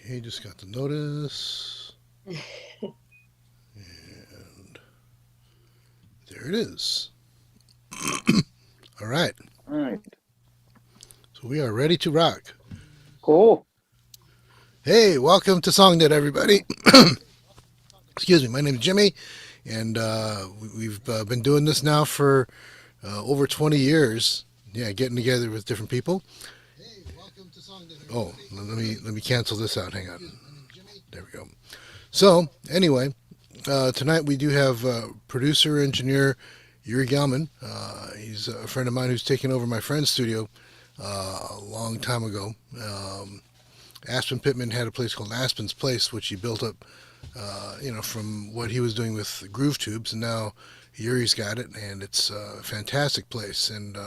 He just got the notice. And there it is. All right. All right. So we are ready to rock. Cool. Hey, welcome to SongNet, everybody. Excuse me. My name is Jimmy, and we've been doing this now for over 20 years. Yeah, getting together with different people. Oh, let me cancel this out. Hang on. There we go. So anyway, tonight we do have producer engineer Uris Gelman. He's a friend of mine who's taken over my friend's studio a long time ago. Aspen Pittman had a place called Aspen's Place, which he built up, from what he was doing with groove tubes, and now Yuri's got it, and it's a fantastic place. And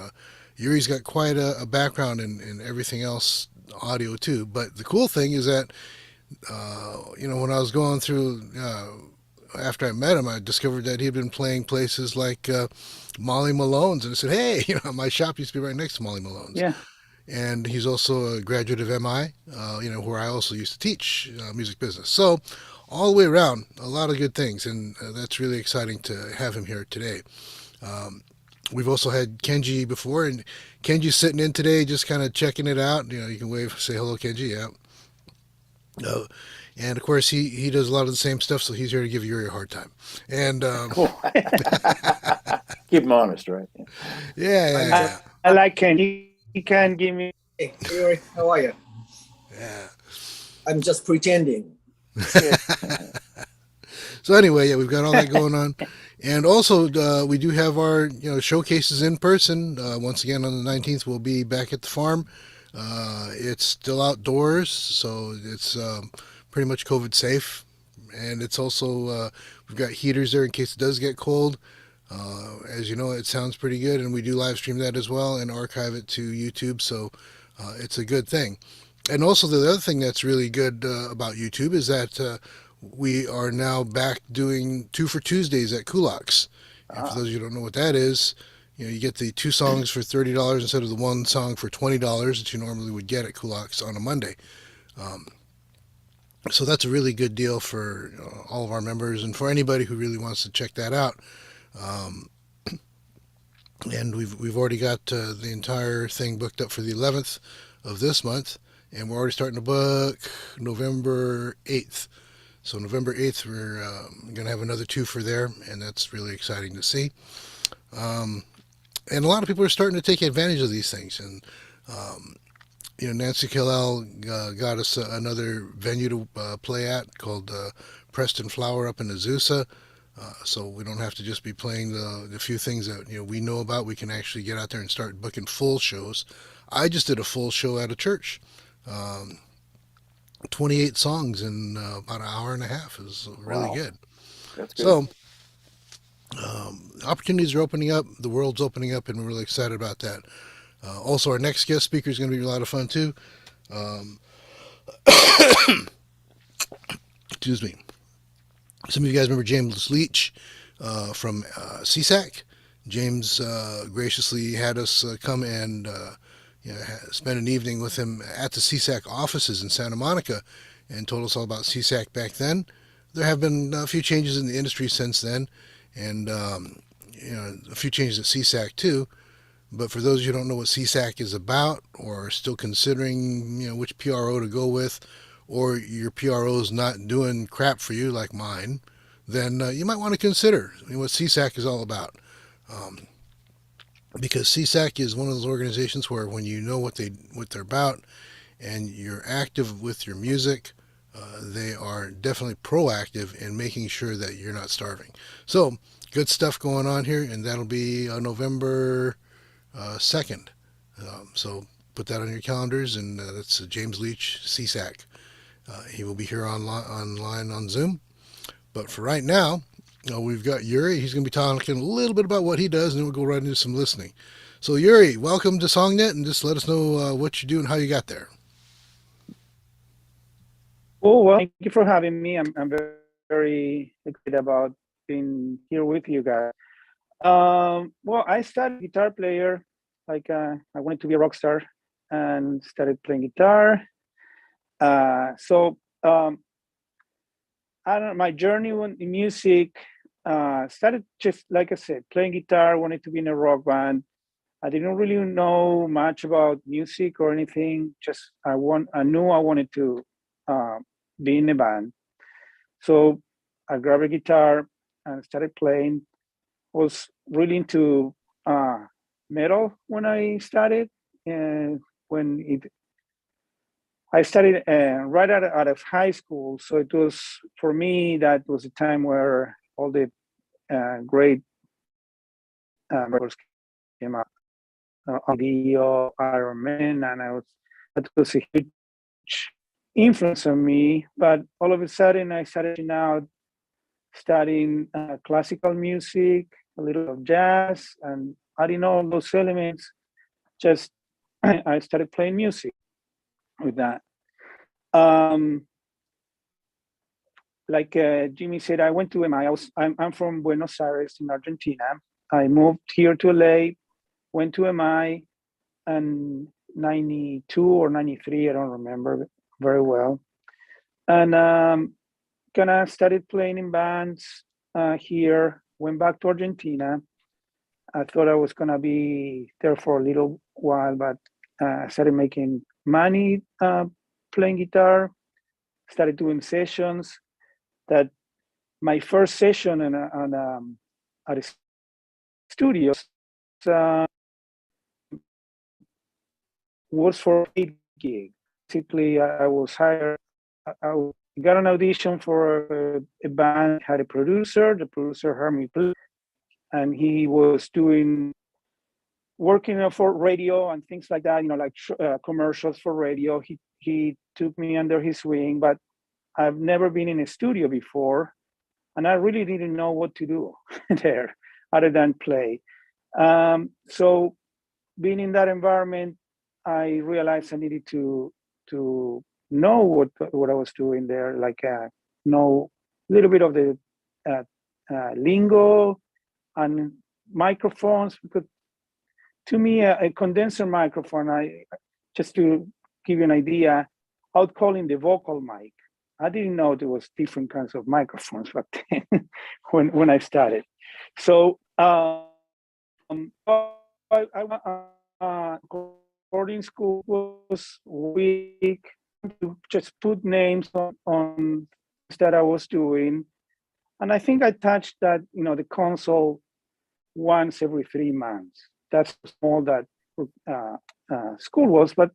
Yuri's got quite a background in everything else, audio too. But the cool thing is that, when I was going through, after I met him, I discovered that he'd been playing places like Molly Malone's, and I said, "Hey, my shop used to be right next to Molly Malone's." Yeah. And he's also a graduate of MI, where I also used to teach music business. So all the way around, a lot of good things, and that's really exciting to have him here today. Um, we've also had Kenji before, and Kenji's sitting in today, just kind of checking it out. You can wave, say hello, Kenji. Yeah. Uh, and of course, he does a lot of the same stuff, so he's here to give Yuri a hard time. And Cool. Keep him honest, right? Yeah. yeah, I'm yeah, just I like Ken. He can give me. hey, Yuri, how are you? yeah. I'm just pretending. Yeah. So anyway, yeah, we've got all that going on, and also we do have our showcases in person. Once again, on the 19th, we'll be back at the farm. It's still outdoors, so it's pretty much COVID safe, and it's also we've got heaters there in case it does get cold. As you know, it sounds pretty good, and we do live stream that as well and archive it to YouTube, so it's a good thing. And also, the other thing that's really good about YouTube is that we are now back doing Two for Tuesdays at Kulak's. And for those of you who don't know what that is, you get the two songs for $30 instead of the one song for $20 that you normally would get at Kulak's on a Monday. Um, so that's a really good deal for all of our members and for anybody who really wants to check that out. Um, and we've already got the entire thing booked up for the 11th of this month, and we're already starting to book November 8th. So November 8th, we're going to have another two for there, and that's really exciting to see. Um, and a lot of people are starting to take advantage of these things. And um, Nancy Killell got us another venue to play at called Preston Flower up in Azusa. So we don't have to just be playing the few things that we know about. We can actually get out there and start booking full shows. I just did a full show at a church. Um, 28 songs in about an hour and a half is really Wow. good. That's good. So opportunities are opening up. The world's opening up, and we're really excited about that. Also, our next guest speaker is going to be a lot of fun too. Um, excuse me. Some of you guys remember James Leach from CSAC. James graciously had us come and spend an evening with him at the CSAC offices in Santa Monica, and told us all about CSAC back then. There have been a few changes in the industry since then, and a few changes at CSAC too. But for those of you who don't know what CSAC is about, or are still considering which PRO to go with, or your PRO is not doing crap for you like mine, then you might want to consider what CSAC is all about. Um, because CSAC is one of those organizations where when you know what they're about and you're active with your music, they are definitely proactive in making sure that you're not starving. So good stuff going on here, and that'll be November 2nd. So put that on your calendars, and that's James Leach, CSAC. He will be here online on Zoom. But for right now, we've got Yuri. He's going to be talking a little bit about what he does, and then we'll go right into some listening. So, Yuri, welcome to SongNet, and just let us know what you do and how you got there. Oh, well, thank you for having me. I'm very excited about being here with you guys. Well, I started guitar player, like I wanted to be a rock star and started playing guitar. So I don't know, my journey in music started just like I said, playing guitar, wanted to be in a rock band. I didn't really know much about music or anything. Just I knew I wanted to be in a band. So I grabbed a guitar and started playing. Was really into metal when I started, and I started right out of high school. So it was for me that was a time where all the great records came out on video, Iron Man, and that was a huge influence on me. But all of a sudden, I started out studying classical music, a little of jazz, and adding all those elements. Just I started playing music with that. Um, like Jimmy said, I went to MI. I'm from Buenos Aires in Argentina. I moved here to LA, went to MI, and 92 or 93, I don't remember very well. And kind of started playing in bands here, went back to Argentina. I thought I was gonna be there for a little while, but I started making money playing guitar, started doing sessions. That my first session at a studio uh, was for a paid gig. Basically, I was hired. I got an audition for a band, had a producer. The producer heard me play, and he was working for radio and things like that, like commercials for radio. He took me under his wing, but I've never been in a studio before, and I really didn't know what to do there other than play. So being in that environment, I realized I needed to know what I was doing there, like know a little bit of the lingo and microphones, because to me, a condenser microphone, just to give you an idea, I would call it the vocal mic. I didn't know there was different kinds of microphones back then when I started. So I recording school was week to just put names on that I was doing, and I think I touched that the console once every 3 months. That's all that school was. But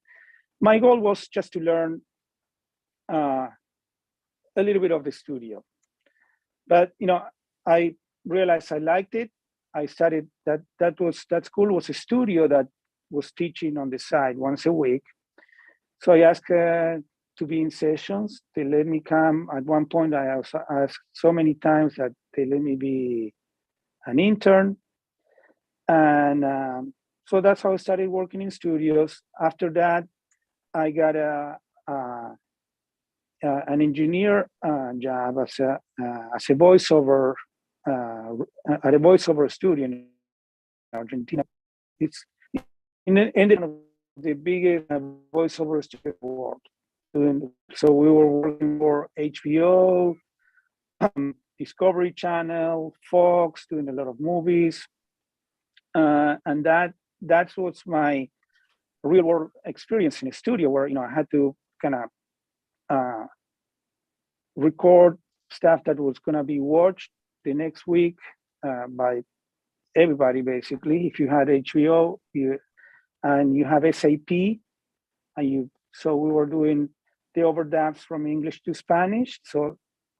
my goal was just to learn a little bit of the studio. But I realized I liked it. I started that school was a studio that was teaching on the side once a week. So I asked to be in sessions. They let me come. At one point, I also asked so many times that they let me be an intern. And so that's how I started working in studios. After that, I got an engineer job as a voiceover at a voiceover studio in Argentina. It's ended up the biggest voiceover studio in the world. So we were working for HBO, Discovery Channel, Fox, doing a lot of movies. And that's what's my real world experience in a studio, where I had to kind of record stuff that was going to be watched the next week by everybody. Basically, if you had HBO and you have SAP, so we were doing the overdubs from English to Spanish. So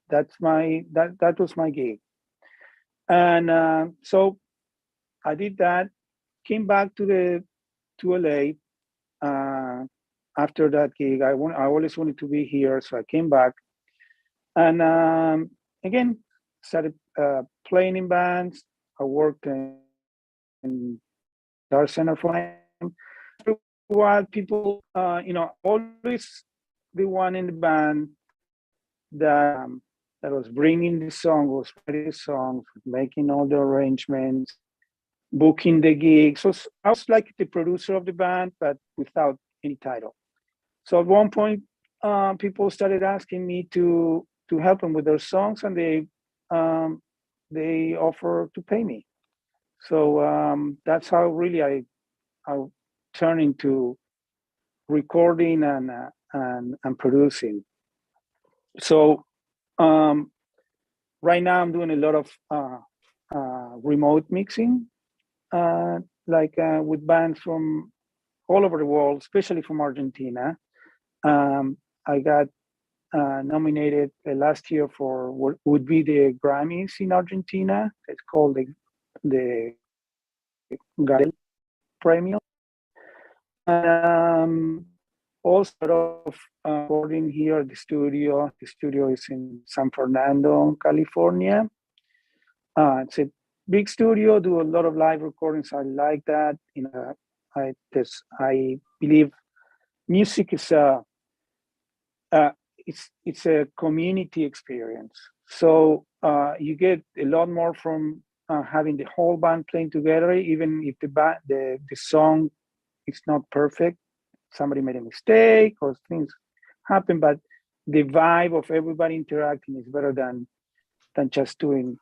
that was my gig, and so I did that. Came back to LA after that gig. I always wanted to be here, so I came back, and again started playing in bands. I worked in Guitar Center for them. After a while, people, always the one in the band that was bringing the song, was writing the songs, making all the arrangements, booking the gigs. So I was like the producer of the band, but without any title. So at one point, people started asking me to help them with their songs, and they offer to pay me. So that's how really I turned into recording and producing. So right now I'm doing a lot of remote mixing, with bands from all over the world, especially from Argentina. I got nominated last year for what would be the Grammys in Argentina. It's called the Gardel Premio. Also of recording here at the studio. The studio is in San Fernando, California. It's a big studio. Do a lot of live recordings. I like that. I believe music is it's a community experience. So you get a lot more from having the whole band playing together, even if the song is not perfect. Somebody made a mistake or things happen, but the vibe of everybody interacting is better than just doing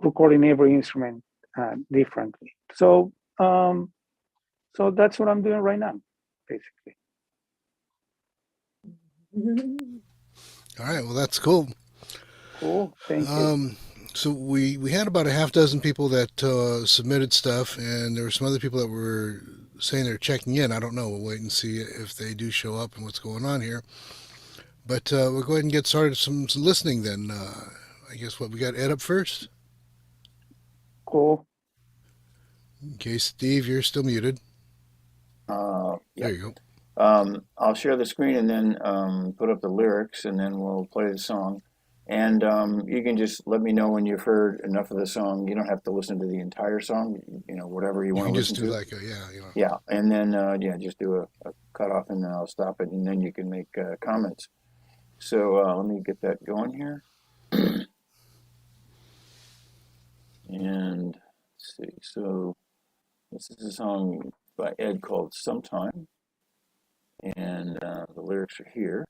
recording every instrument differently. So so that's what I'm doing right now, basically. All right. Well, that's cool. Cool. Thank you. So we had about a half dozen people that submitted stuff, and there were some other people that were saying they're checking in. I don't know. We'll wait and see if they do show up and what's going on here. But we'll go ahead and get started some listening then. I guess we got Ed up first. Cool. Okay, Steve, you're still muted. Yeah. There you go. I'll share the screen and then put up the lyrics, and then we'll play the song. And you can just let me know when you've heard enough of the song. You don't have to listen to the entire song. Whatever you want to listen to. You can just do Yeah, and then just do a cutoff, and then I'll stop it, and then you can make comments. So let me get that going here. And let's see. So this is a song by Ed called "Sometime." And the lyrics are here.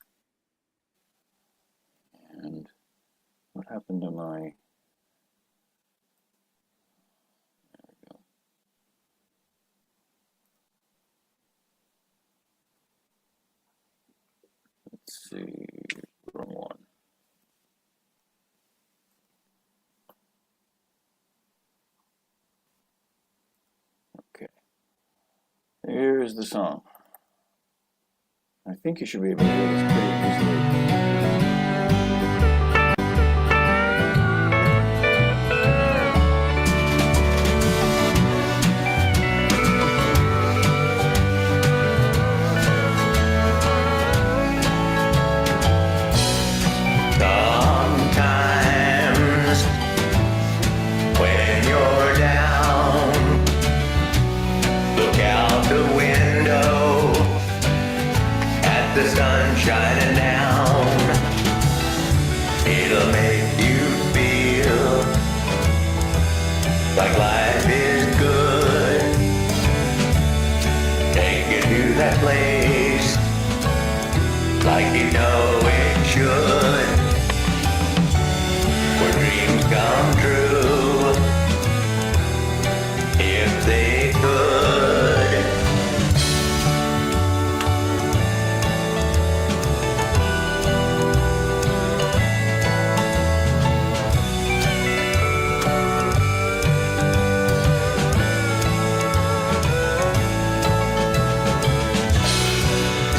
And what happened to my... There we go. Let's see, wrong one. Okay. Here's the song. I think you should be able to hear this pretty easily. Sometimes when you're down, look out the window at the sun shining down. It'll make you feel like life is good. Take you to that place like you know it should, where dreams come true if they could.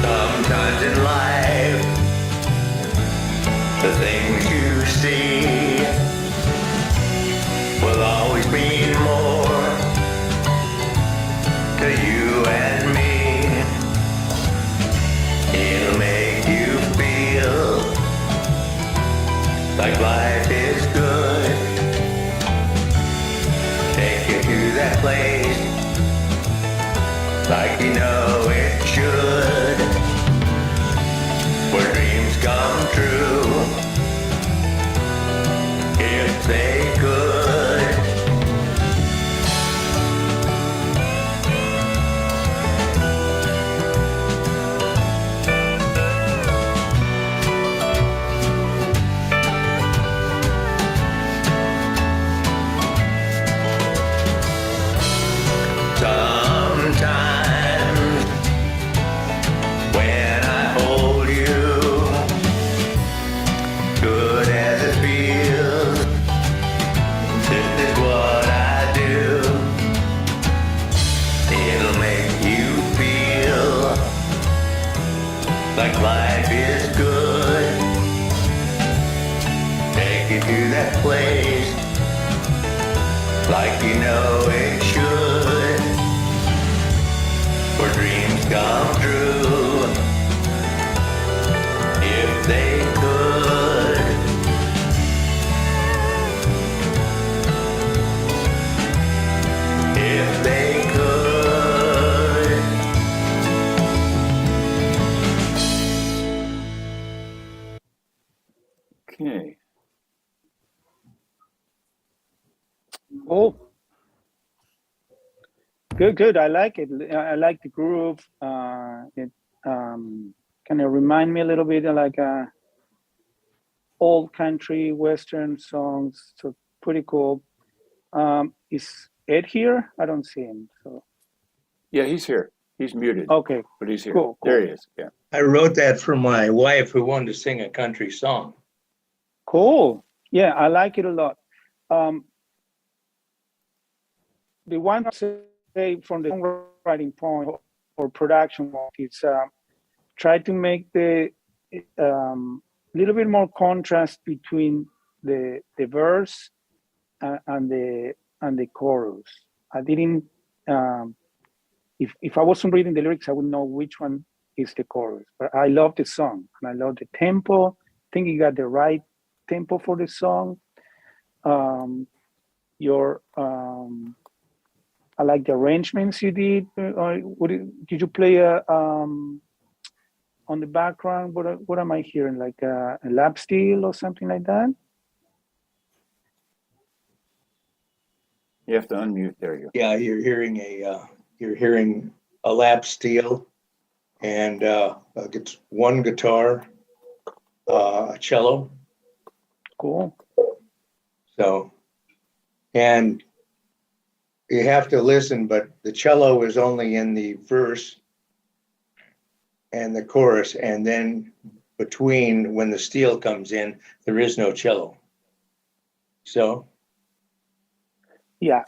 Sometimes in life, the things you see will always mean more to you and me. It'll make you feel like life is good. Take you to that place like you know it should, where dreams come true if they could. like life is good. Take you to that place like you know it should, where dreams come true if they could. If they could. Okay. Oh, good. I like it. I like the groove. It kind of remind me a little bit of like old country western songs. So pretty cool. Is Ed here? I don't see him. So Yeah, he's here. He's muted, okay, but he's here. cool. There he is. Yeah. I wrote that for my wife who wanted to sing a country song. Cool. Yeah, I like it a lot. The one I say from the songwriting point or production is try to make the little bit more contrast between the verse and the chorus. I didn't. If I wasn't reading the lyrics, I wouldn't know which one is the chorus. But I love the song and I love the tempo. I think you got the right tempo for the song. I like the arrangements you did. Did you play on the background? What am I hearing? Like a lap steel or something like that? You have to unmute. There you go. Yeah, you're hearing a lap steel and one guitar, a cello. Cool. So, and you have to listen, but the cello is only in the verse and the chorus, and then between when the steel comes in, there is no cello. So, Yeah,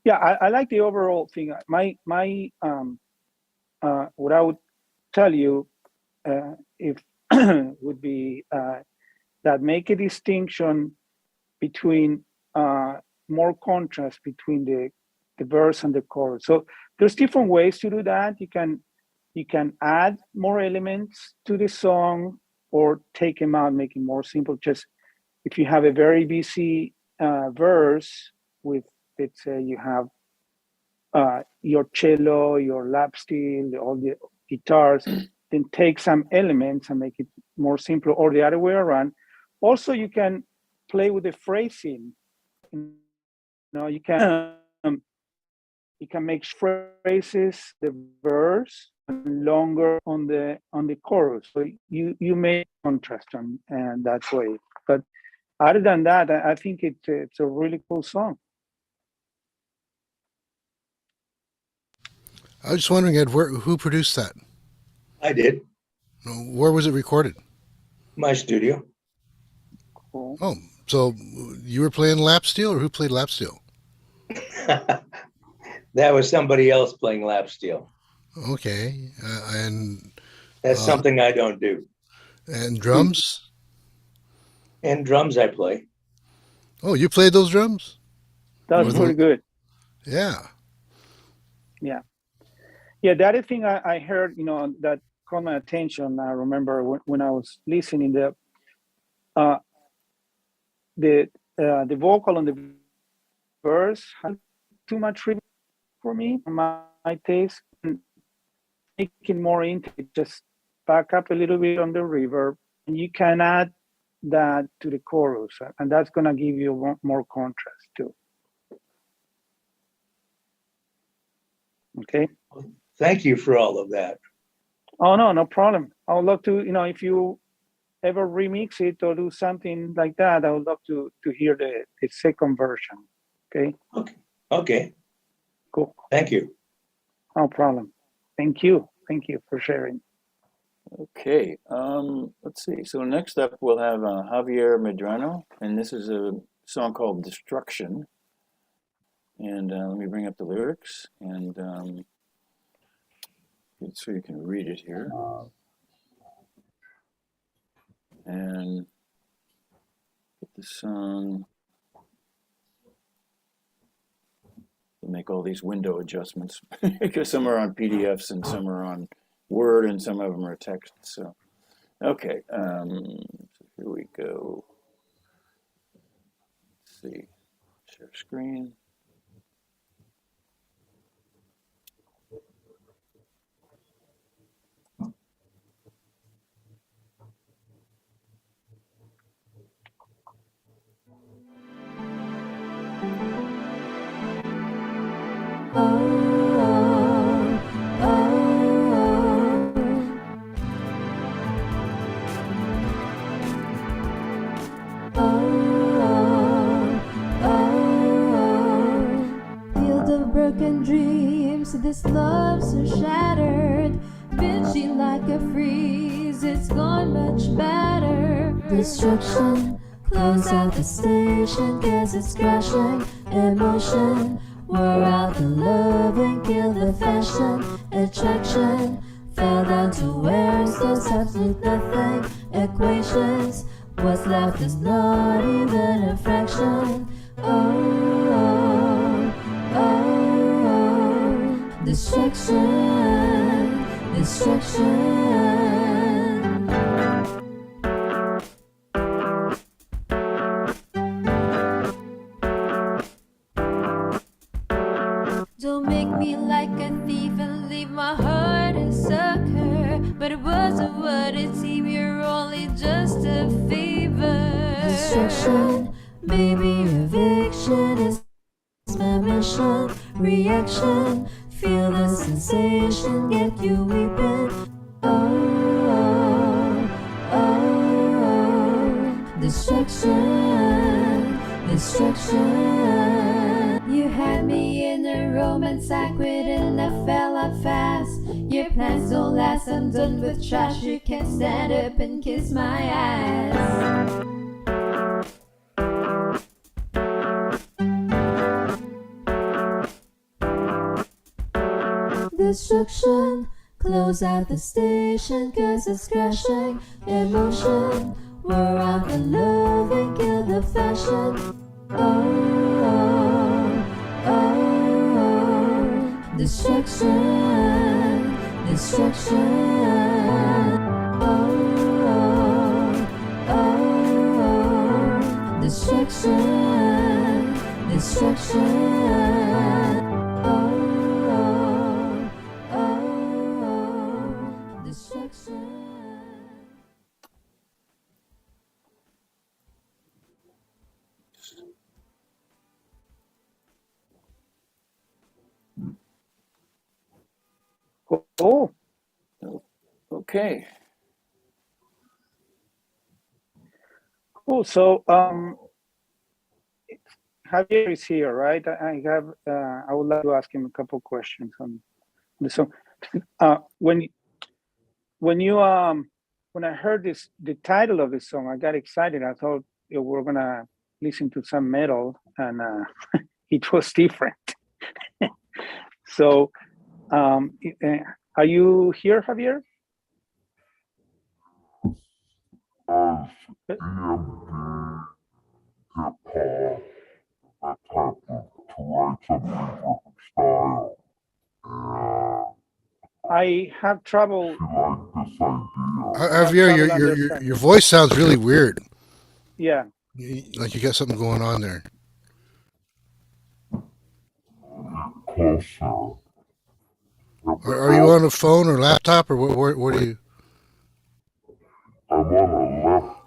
I like the overall thing. My what I would tell you if would be that make a distinction between more contrast between the verse and the chorus. So there's different ways to do that. You can add more elements to the song or take them out, make it more simple. Just if you have a very busy verse with, let's say you have your cello, your lap steel, all the guitars, then take some elements and make it more simple, or the other way around. Also, you can play with the phrasing. You know, you can make phrases, the verse, longer on the chorus. So you make contrast and that way. But other than that, I think it's a really cool song. I was just wondering, Ed, who produced that? I did Where was it recorded? my studio. Cool. Oh, so you were playing lap steel, or who played lap steel? That was somebody else playing lap steel. Okay, and That's something I don't do. drums. And drums I play. Oh, you played those drums? That's Mhm. pretty good. Yeah. Yeah, the other thing I heard, that caught my attention. I remember when I was listening, the vocal on the verse had too much reverb for me, my taste. Making more into it, just back up a little bit on the reverb, and you can add that to the chorus, and that's gonna give you more contrast too. Okay. Thank you for all of that. Oh no problem. I would love to, if you ever remix it or do something like that, I would love to hear the second version. Okay. Okay. Cool. Thank you. No problem. Thank you for sharing. Okay. Let's see. So next up, we'll have Javier Medrano, and this is a song called "Destruction." And let me bring up the lyrics, and so you can read it here. and get the song. Make all these window adjustments because some are on PDFs and some are on Word and some of them are text. So, okay, so here we go. Let's see, share screen. Field of broken dreams, this love so shattered. Bitchy like a freeze, it's gone much better. Destruction, close out the station, guess it's crashing. Emotion, wore out the love and kill the fashion. Attraction, fell down to where those absolute nothing. Equations, what's left is not even a fraction. Destruction, destruction. Don't make me like a thief and leave my heart a sucker. But it wasn't what it seemed, you're only just a fever. Destruction, maybe eviction is my mission. Reaction, feel the sensation, get you weeping. Destruction, destruction. You had me in a romance, I quit and I fell out fast. Your plans don't last, I'm done with trash. You can stand up and kiss my ass. Destruction, close out the station, cause it's crashing. Emotion, we're out the love and kill the fashion. Destruction, destruction. Destruction, destruction. Destruction. Cool. Okay. Cool. So Javier is here, right? I would like to ask him a couple questions on the song. When I heard the title of the song, I got excited. I thought we're gonna listen to some metal, and it was different. So, are you here, Javier? I have trouble. Javier, your voice sounds really weird. Yeah. Like you got something going on there. Are you on a phone or laptop or what are you?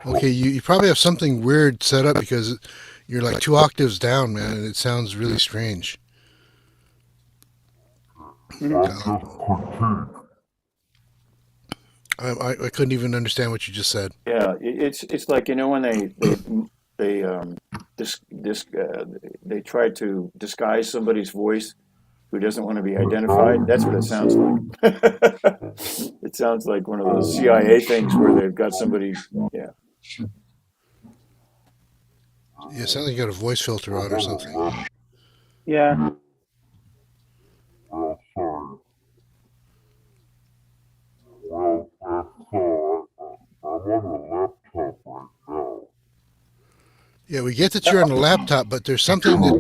Okay, you probably have something weird set up because you're like 2 octaves down, man, and it sounds really strange. I couldn't even understand what you just said. Yeah, it's like when they try to disguise somebody's voice who doesn't want to be identified. That's what it sounds like. It sounds like one of those CIA things where they've got somebody. Yeah. Yeah, it sounds like you got a voice filter on or something. Yeah. Yeah, we get that you're on a laptop, but there's something that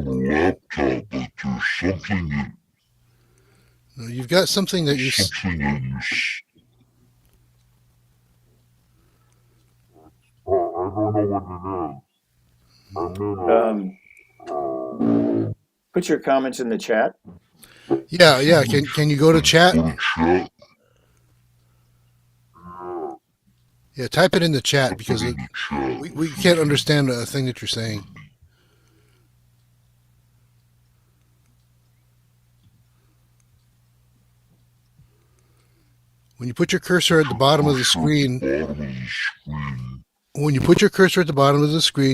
no, you've got something that you. Put your comments in the chat. Yeah. Can you go to chat? Yeah, type it in the chat because we can't understand a thing that you're saying. When you put your cursor at the bottom of the screen,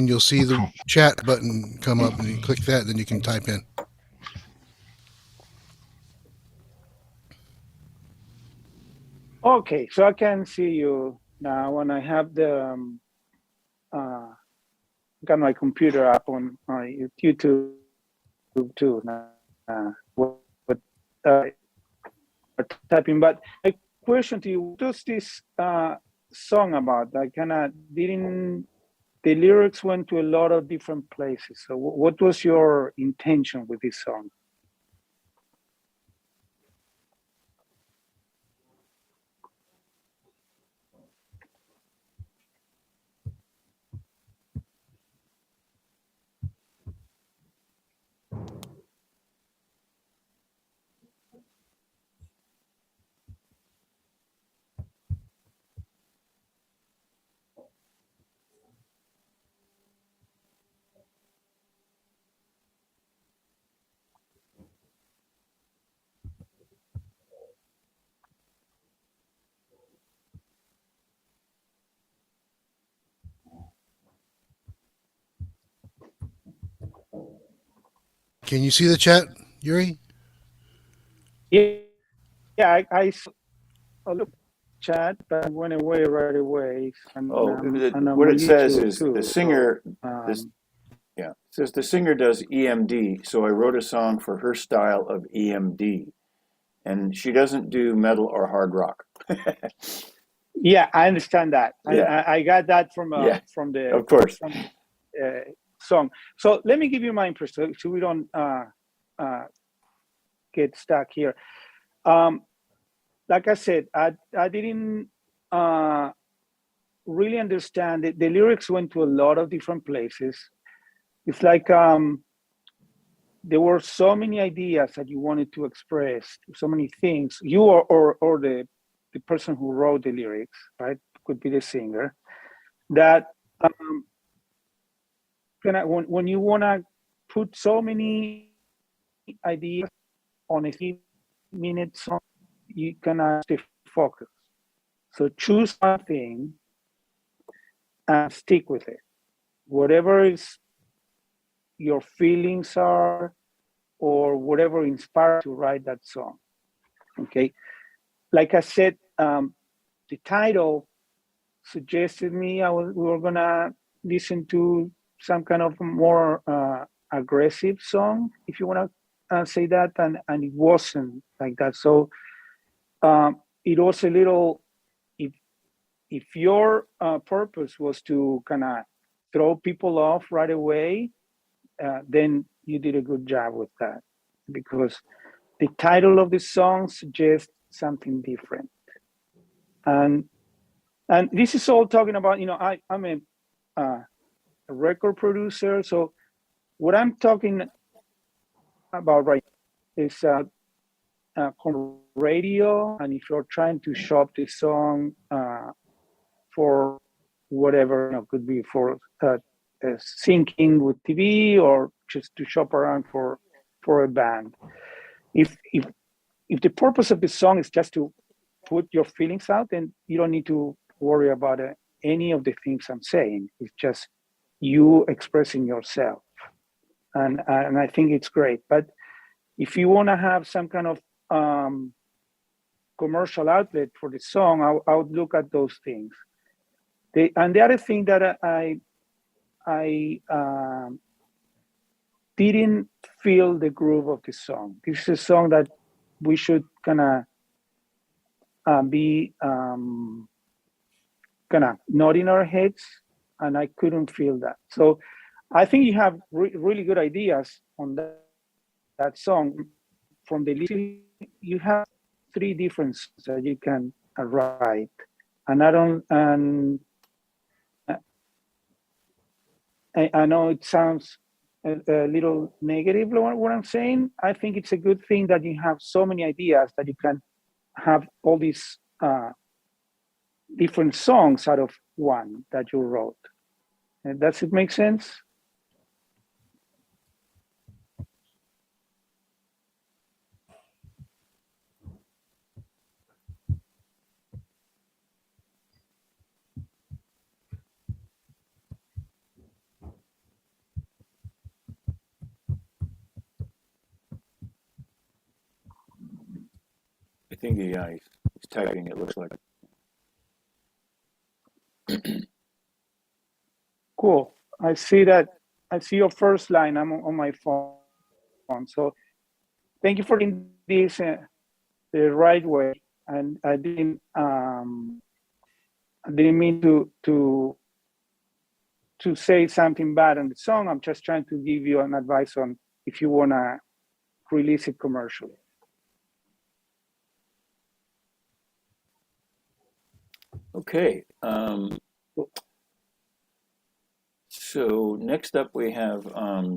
you'll see the chat button come up, and you click that, then you can type in. Okay, so I can see you now, and I have the got my computer up on my YouTube too. What typing? But my question to you: what was this song about? I kind of didn't. The lyrics went to a lot of different places. So, what was your intention with this song? Can you see the chat, Yuri? Yeah, I saw a look chat, but it went away right away. And, and What on it says YouTube is too. the singer. So, Yeah, it says the singer does EMD, so I wrote a song for her style of EMD, and she doesn't do metal or hard rock. yeah, I understand that. Yeah. I got that from Yeah, from the of course. song. So let me give you my impression, so we don't get stuck here. Like I said, I didn't really understand it. The lyrics went to a lot of different places. It's like there were so many ideas that you wanted to express, so many things. You or the person who wrote the lyrics, right? Could be the singer. That when you want to put so many ideas on a 3-minute song, you cannot stay focused. So choose one thing and stick with it. Whatever is your feelings are, or whatever inspired to write that song. Okay, like I said, the title suggested me we were gonna listen to some kind of more aggressive song, if you want to say that, and it wasn't like that. So it was a little. If your purpose was to kind of throw people off right away, then you did a good job with that, because the title of the song suggests something different. And this is all talking about, I'm a record producer. So what I'm talking about right now is radio. And if you're trying to shop the song for whatever, could be for syncing with TV, or just to shop around for a band. If the purpose of the song is just to put your feelings out, then you don't need to worry about any of the things I'm saying. It's just you expressing yourself, and I think it's great. But if you want to have some kind of commercial outlet for the song, I would look at those things. And the other thing that I didn't feel the groove of the song. This is a song that we should kind of be kind of nodding our heads, and I couldn't feel that. So I think you have really good ideas on that song. From the list, you have 3 different songs that you can write, and I know it sounds a little negative what I'm saying. I think it's a good thing that you have so many ideas that you can have all these different songs out of one that you wrote. Does it make sense? I think he's typing, it looks like. Cool. I see that. I see your first line. I'm on my phone. So thank you for doing this the right way. And I didn't mean to say something bad on the song. I'm just trying to give you an advice on if you want to release it commercially. Okay. So next up we have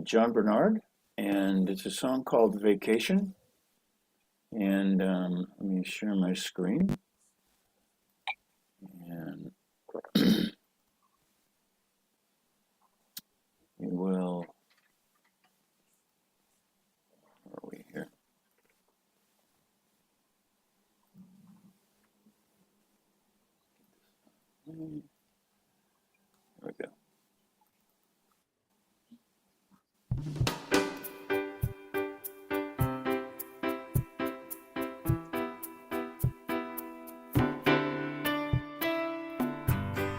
John Bernard, and it's a song called Vacation. And let me share my screen. And we will, where are we here? There we go.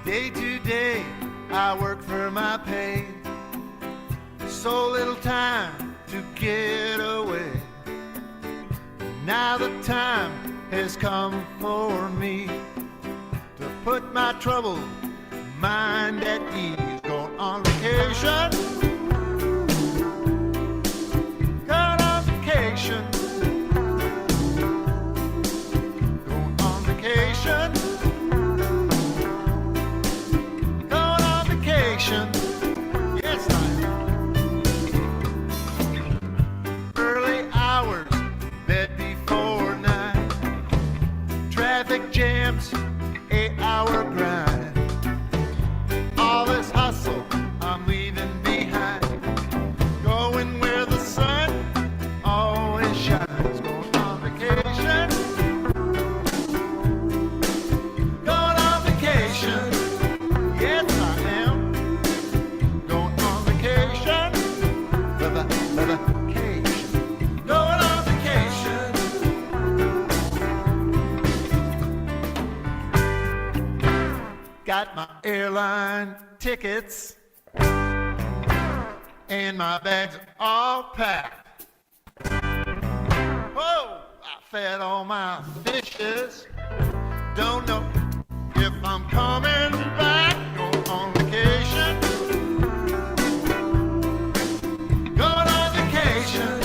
Day to day, I work for my pay. So little time to get away. Now the time has come for me to put my troubled mind at ease. Going on vacation. Going on vacation. Going on vacation. Yes, I am. Early hours, bed before night. Traffic jams, 8-hour grind. All this hustle I'm leaving behind. Going where the sun always shines. Going on vacation. Going on vacation. Yes, I am. Vacation. Going on vacation. Got my airline tickets and my bags all packed. Whoa, I fed all my fishes. Don't know if I'm coming back. Going on vacation. Going on vacation.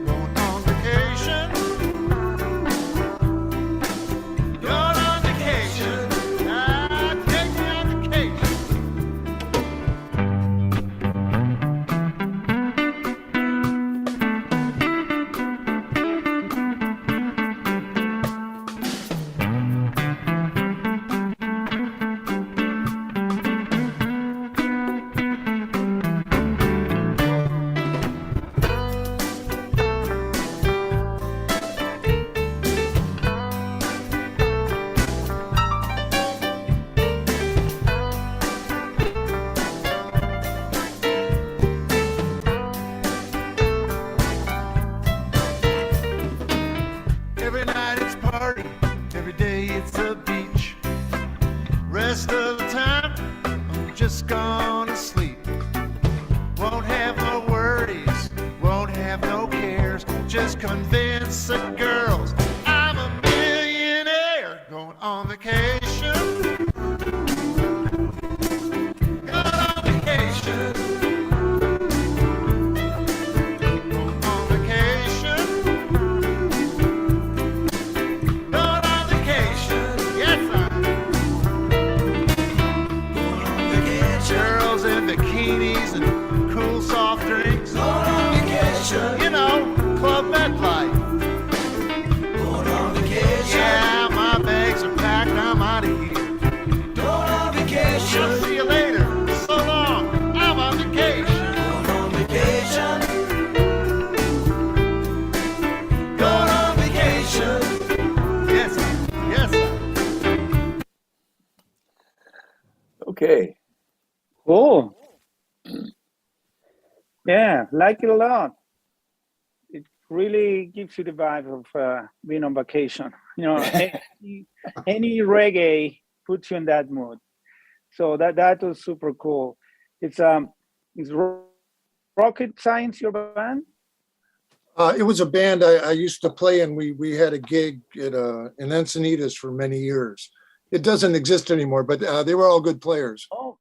Going on vacation. Going on vacation. Ah, take me on vacation. Every night it's party, every day it's a beach. Rest of the time, I'm just gonna sleep. Won't have no worries, won't have no cares. Just convince the girls I'm a millionaire. Going on vacation. Okay. Cool. Yeah, like it a lot. It really gives you the vibe of being on vacation. Any reggae puts you in that mood. So that was super cool. It's Rocket Science your band? It was a band I used to play in. We had a gig at in Encinitas for many years. It doesn't exist anymore, but they were all good players. Oh,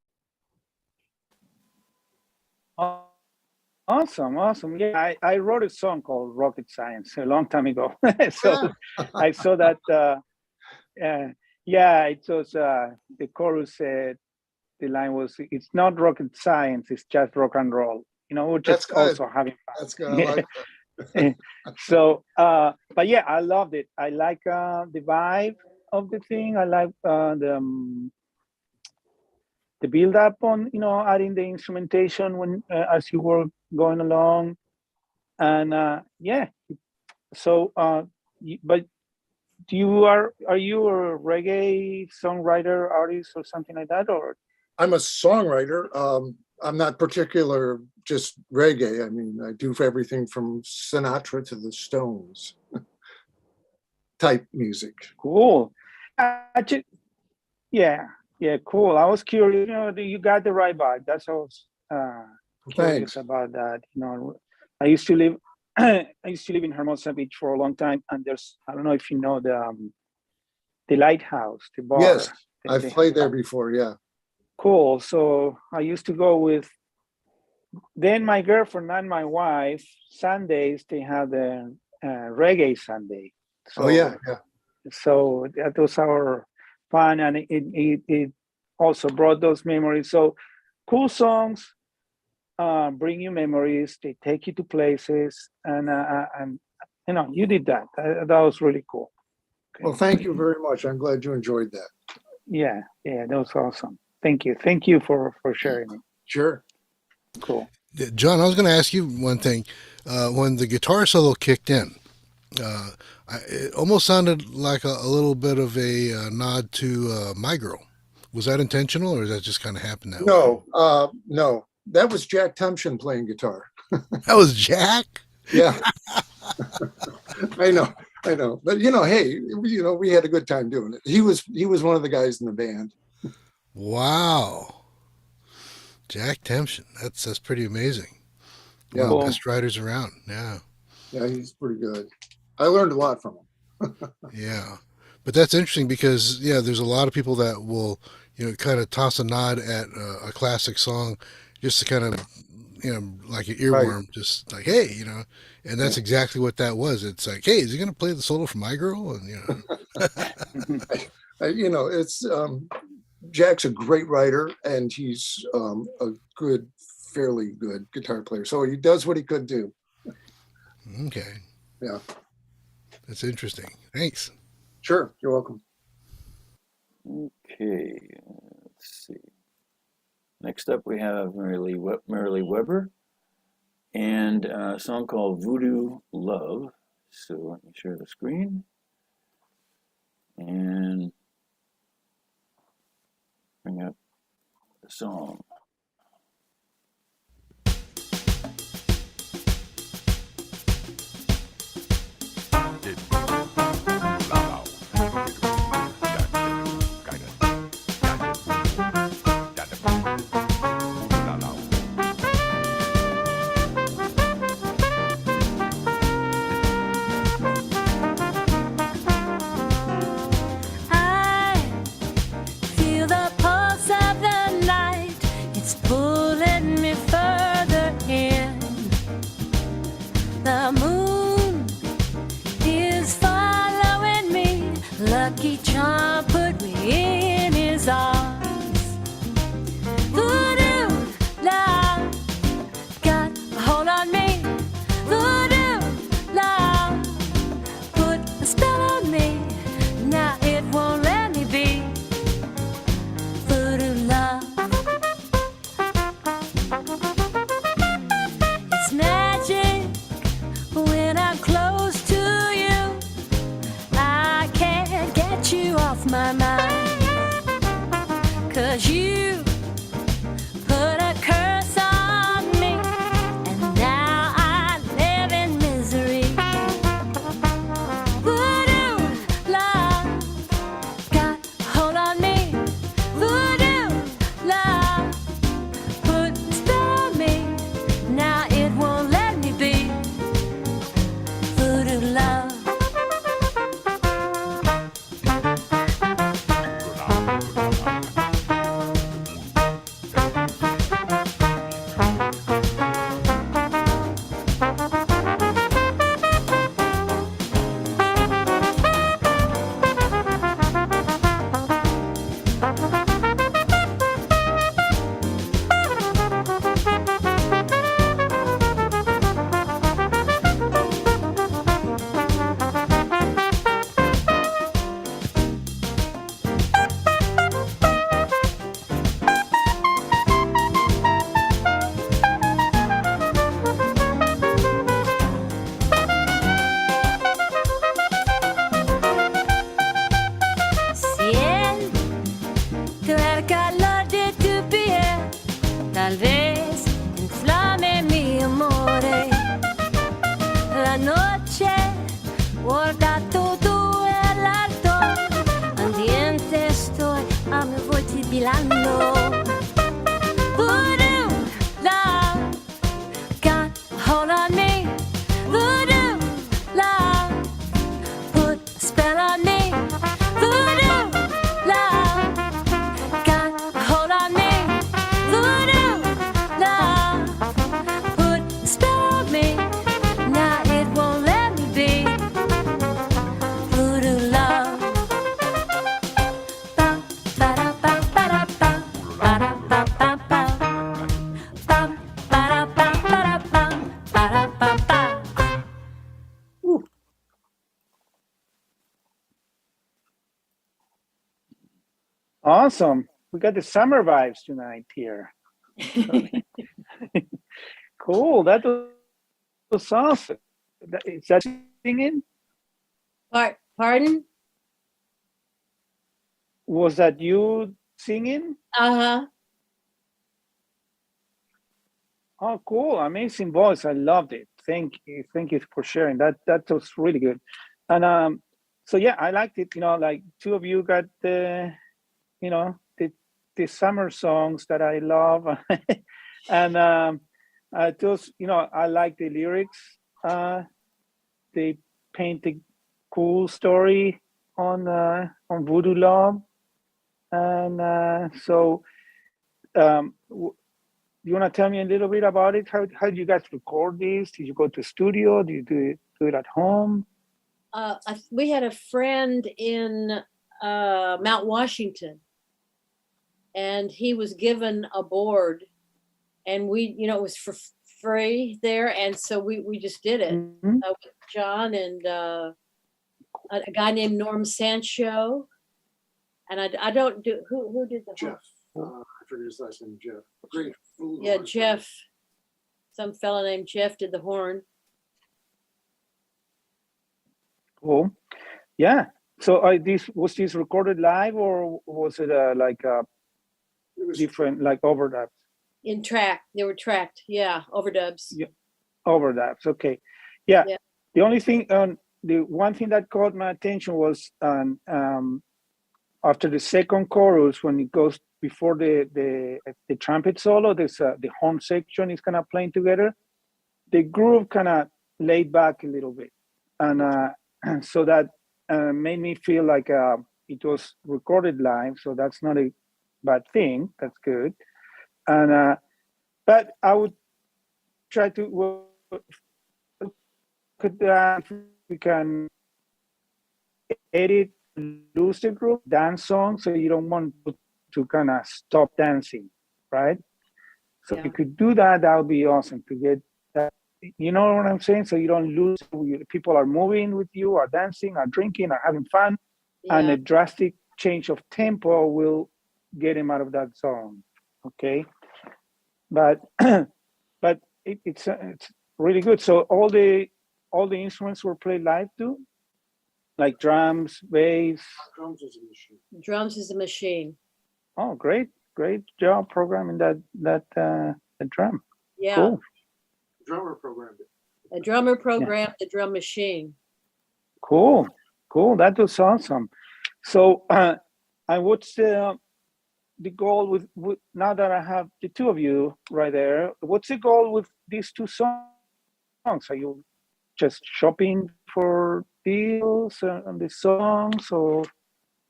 awesome. Yeah, I wrote a song called Rocket Science a long time ago. So I saw that. Yeah, it was the chorus said the line was, "It's not rocket science, it's just rock and roll." We're just also having fun. That's good. I like that. So, but yeah, I loved it. I like the vibe of the thing. I like the build up on adding the instrumentation when as you were going along, and yeah. So, but are you a reggae songwriter, artist, or something like that, or? I'm a songwriter. I'm not particular just reggae. I mean, I do everything from Sinatra to the Stones type music. Cool. Yeah, cool. I was curious. You got the right vibe. That's what I was curious Thanks. about that. I used to live. I used to live in Hermosa Beach for a long time, and I don't know if you know the lighthouse, the bar. Yes, I've played there before. Yeah. Cool. So I used to go with then my girlfriend and my wife. Sundays they have the reggae Sunday. So, Oh yeah. So that was our fun, and it also brought those memories. So cool songs bring you memories. They take you to places, and you did that. That was really cool. Okay. Well, thank you very much. I'm glad you enjoyed that. Yeah, that was awesome. Thank you for sharing it. Sure. Cool. John, I was going to ask you one thing. When the guitar solo kicked in, it almost sounded like a little bit of a nod to My Girl. Was that intentional, or did that just kind of happen that way? No. That was Jack Tumption playing guitar. That was Jack? Yeah. I know. But hey, we had a good time doing it. He was one of the guys in the band. Wow. Jack Temption. That's pretty amazing. Yeah. One of the best writers around. Yeah. Yeah, he's pretty good. I learned a lot from him. Yeah. But that's interesting because, there's a lot of people that will, kind of toss a nod at a classic song just to kind of, like an earworm, right. Just like, hey, and that's exactly what that was. It's like, hey, is he going to play the solo for My Girl? And, it's, Jack's a great writer, and he's a fairly good guitar player. So he does what he could do. Okay. Yeah. That's interesting. Thanks. Sure. You're welcome. Okay. Let's see. Next up, we have Marilee Weber and a song called Voodoo Love. So let me share the screen and bring up the song. My mind, 'cause you Guarda todo el alto, andiente estoy, a me voy tibilando. Voodoo love, got a hold on me. Voodoo love, put a spell on me. Voodoo love, got a hold on me. Voodoo love, put a spell on me. Now it won't let me be. Voodoo love. Ba ba da ba ba da ba ba da ba ba ba ba ba da ba ba da ba ba da ba ba. Awesome. We got the summer vibes tonight here. Cool. That was awesome. Is that singing? Pardon? Was that you singing? Uh-huh. Oh, cool. Amazing voice. I loved it. Thank you. Thank you for sharing. That was really good. And so yeah, I liked it. You know, like two of you got the, you know, the summer songs that I love. And those, you know, I like the lyrics. They paint a cool story on Voodoo Love. And so you want to tell me a little bit about it? How did you guys record this? Did you go to a studio? Did you do it at home? We had a friend in Mount Washington, and he was given a board, and we, you know, it was for free there, and so we just did it. Mhm. With John and a guy named Norm Sancho, and I don't do who did the Jeff. I forget his last name, Jeff. Great. Yeah, Jeff. Some fella named Jeff did the horn. Cool. Yeah. So was this recorded live, or was it like It was different, like overdubs? In track, they were tracked. Yeah, overdubs. Yeah. Overdubs. Okay. Yeah. Yeah. The only thing, the one thing that caught my attention was after the second chorus, when it goes before the trumpet solo, there's the horn section is kind of playing together. The groove kind of laid back a little bit, and so that made me feel like it was recorded live. So that's not a bad thing. That's good. And but I would try to if we can edit, lose the group dance song, so you don't want to kind of stop dancing, right? So if you could do that, that would be awesome to get that. You know what I'm saying? So you don't lose. People are moving with you, are dancing, are drinking, are having fun, and a drastic change of tempo will get him out of that zone. Okay, but but it's really good. So all the instruments were played live too, like drums, bass. Drums is a machine. Drums is a machine. Oh, great job programming that drum. Yeah. Cool. Drummer programmed it. A drummer programmed the drum machine. Cool. That was awesome. So, and what's the goal with now that I have the two of you right there? What's the goal with these two songs? Are you just shopping for deals on the songs, or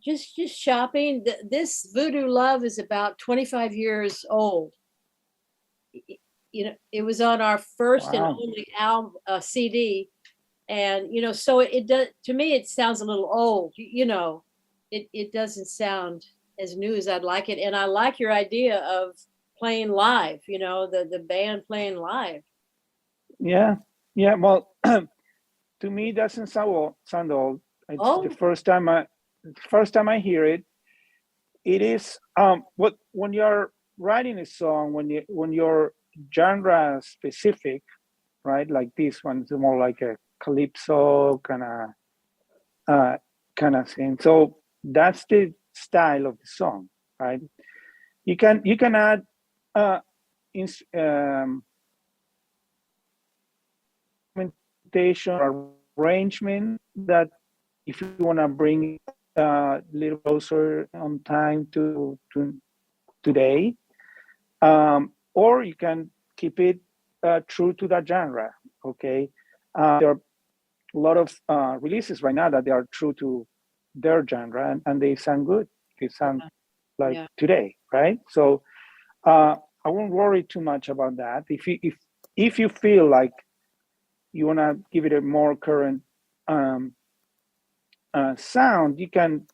Just shopping. This Voodoo Love is about 25 years old. You know, it was on our first and Wow. only album, CD, and you know, so it does. To me, it sounds a little old. You know, it doesn't sound as new as I'd like it, and I like your idea of playing live. You know, the band playing live. Yeah. Well, to me, it doesn't sound old. It's Oh. the first time I hear it. It is when you're writing a song, when you're genre specific, right? Like this one is more like a calypso kind of thing. So that's the style of the song, right? You can add instrumentation or arrangement that if you want to bring a little closer on time to today, or you can keep it true to that genre. Okay, there are a lot of releases right now that they are true to their genre, and they sound good. They sound like today, right? So I won't worry too much about that. If you feel like you want to give it a more current sound, you can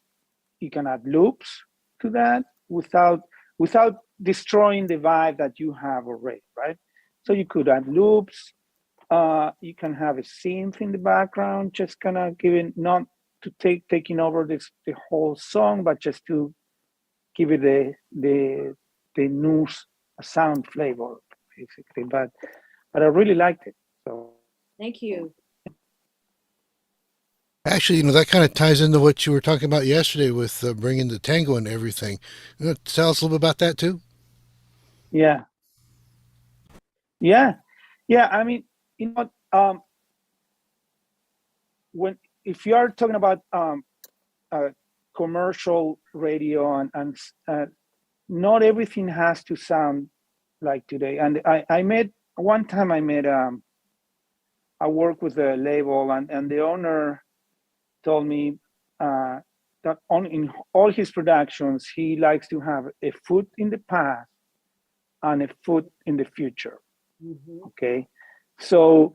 add loops to that without destroying the vibe that you have already, right? So you could add loops. You can have a synth in the background, just kind of giving, not to taking over the whole song, but just to give it the new sound flavor, basically. But I really liked it. So Thank you. Actually, that kind of ties into what you were talking about yesterday with bringing the tango and everything. Tell us a little bit about that too. yeah. I mean, when if you are talking about commercial radio and not everything has to sound like today. And I made one time I worked with a label, and the owner told me that in all his productions he likes to have a foot in the past and a foot in the future. Okay, so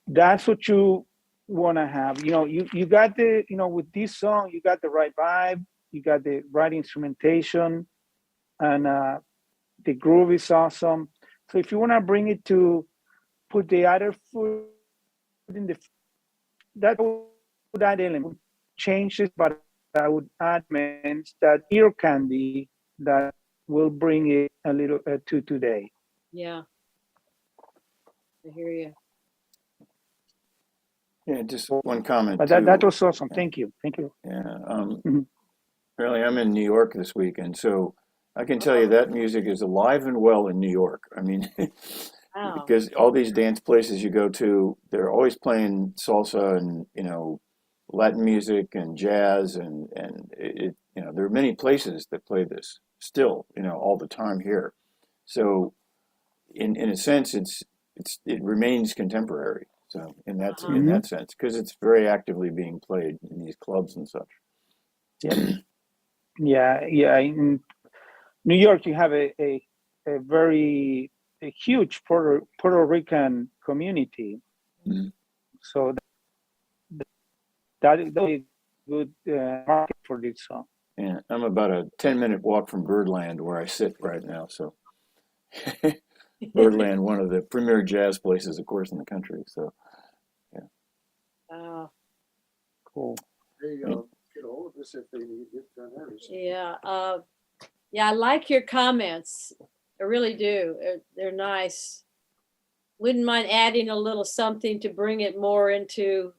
that's what you want to have. You got the with this song you got the right vibe, you got the right instrumentation, and the groove is awesome. So if you want to bring it to put the other foot in that element changes, but I would add elements that ear candy that will bring it a little to today. Yeah, I hear you. Yeah, just one comment. But too. that was awesome. Thank you. Yeah. Mhm. Apparently, I'm in New York this weekend, so I can tell you that music is alive and well in New York. I mean, Wow. because all these dance places you go to, they're always playing salsa and Latin music and jazz and there are many places that play this still all the time here. So in a sense, it remains contemporary. So in that sense, because it's very actively being played in these clubs and such. Yeah. In New York, you have a huge Puerto Rican community. Mm-hmm. So that is a good market for this song. Yeah, I'm about a 10-minute walk from Birdland where I sit right now. So Birdland, one of the premier jazz places, of course, in the country. So Wow. Cool. They get all of this if they need it. Yeah. Yeah, I like your comments. I really do. They're nice. Wouldn't mind adding a little something to bring it more into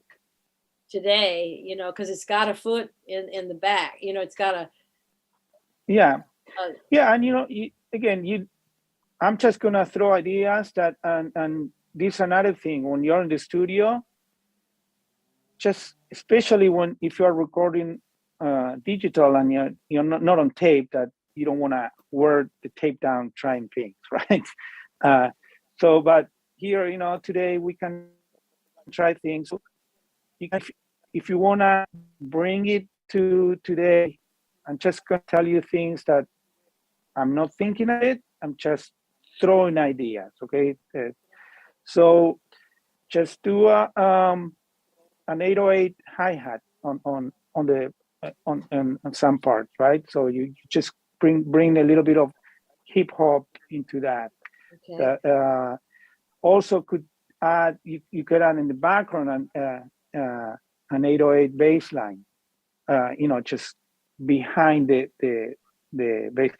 today, because it's got a foot in the back. It's got a. Yeah. And I'm just gonna throw ideas that, and this is another thing when you're in the studio, just especially if you're recording digital and you're not on tape, that you don't want to wear the tape down trying things, right? But here, today we can try things. If you want to bring it to today, I'm just going to tell you things that I'm not thinking of it. I'm just throwing ideas, okay? So just do an 808 hi-hat on some parts, right? So you just bring a little bit of hip hop into that. Okay. Also could add, you could add in the background an 808 bass line, just behind the bass.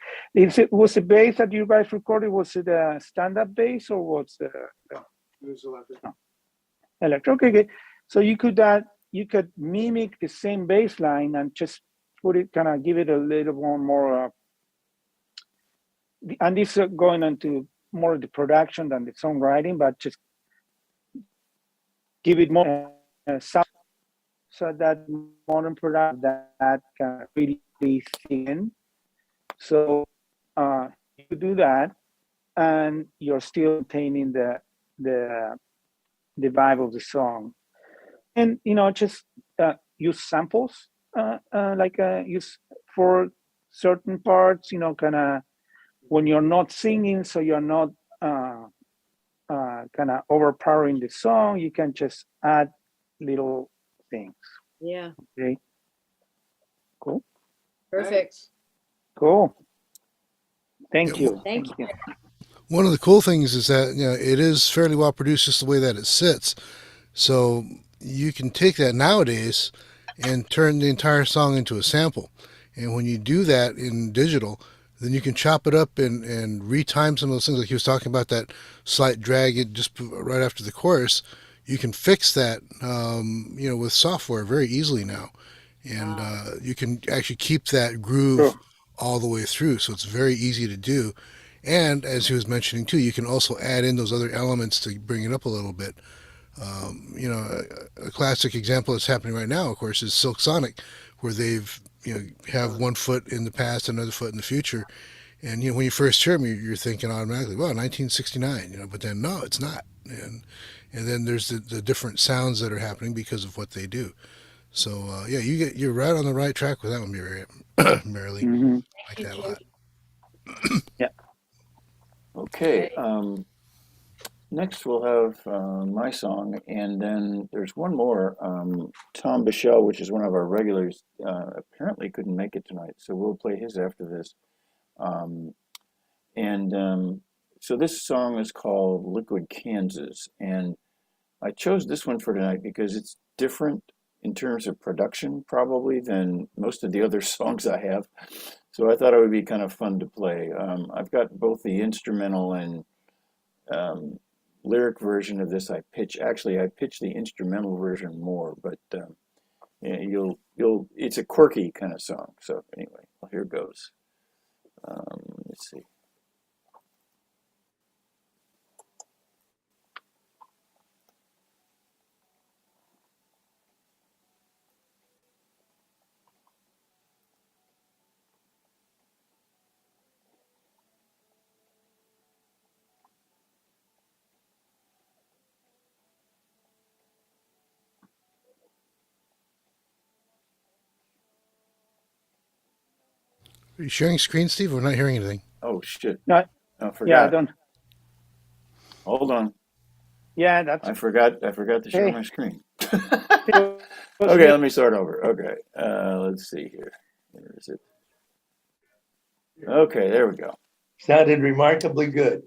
Was the bass that you guys recorded, was it a stand-up bass or was it was electric? No. Electric. Okay. So you could mimic the same bass line and just put it, kind of give it a little more and this is going into more of the production than the songwriting, but just give it more sound, so that modern production that really thin. So you do that, and you're still maintaining the the vibe of the song. And just use samples, use for certain parts. Kind of when you're not singing, so you're not kind of overpowering the song. You can just add little things. Yeah. Okay. Cool. Perfect. Cool. Thank Yeah, you. Thank you. one of the cool things is that it is fairly well produced just the way that it sits. So you can take that nowadays and turn the entire song into a sample. And when you do that in digital, then you can chop it up and retime some of those things. Like he was talking about that slight drag it just right after the chorus. You can fix that, with software very easily now. And you can actually keep that groove Sure. all the way through. So it's very easy to do. And as he was mentioning too, you can also add in those other elements to bring it up a little bit. A classic example that's happening right now, of course, is Silksonic, where they've have one foot in the past, another foot in the future, and when you first hear them, you're thinking automatically, well, 1969, but then no, it's not, and then there's the different sounds that are happening because of what they do. So you're right on the right track with that one, Marilee. Mm-hmm. I like that a lot. Yeah. Okay. Next, we'll have my song, and then there's one more. Tom Bichelle, which is one of our regulars, apparently couldn't make it tonight, so we'll play his after this. So this song is called Liquid Kansas, and I chose this one for tonight because it's different in terms of production, probably, than most of the other songs I have. So I thought it would be kind of fun to play. I've got both the instrumental and lyric version of this. I pitch the instrumental version more, but it's a quirky kind of song. So anyway, well, here goes. Let's see. Are you sharing screen, Steve? We're not hearing anything. Oh shit! No, I yeah, I forgot. don't. Hold on. Yeah, that's I forgot to share Hey. my screen. okay. Okay, let me start over. Okay, let's see here. Where is it? Okay, there we go. Sounded remarkably good.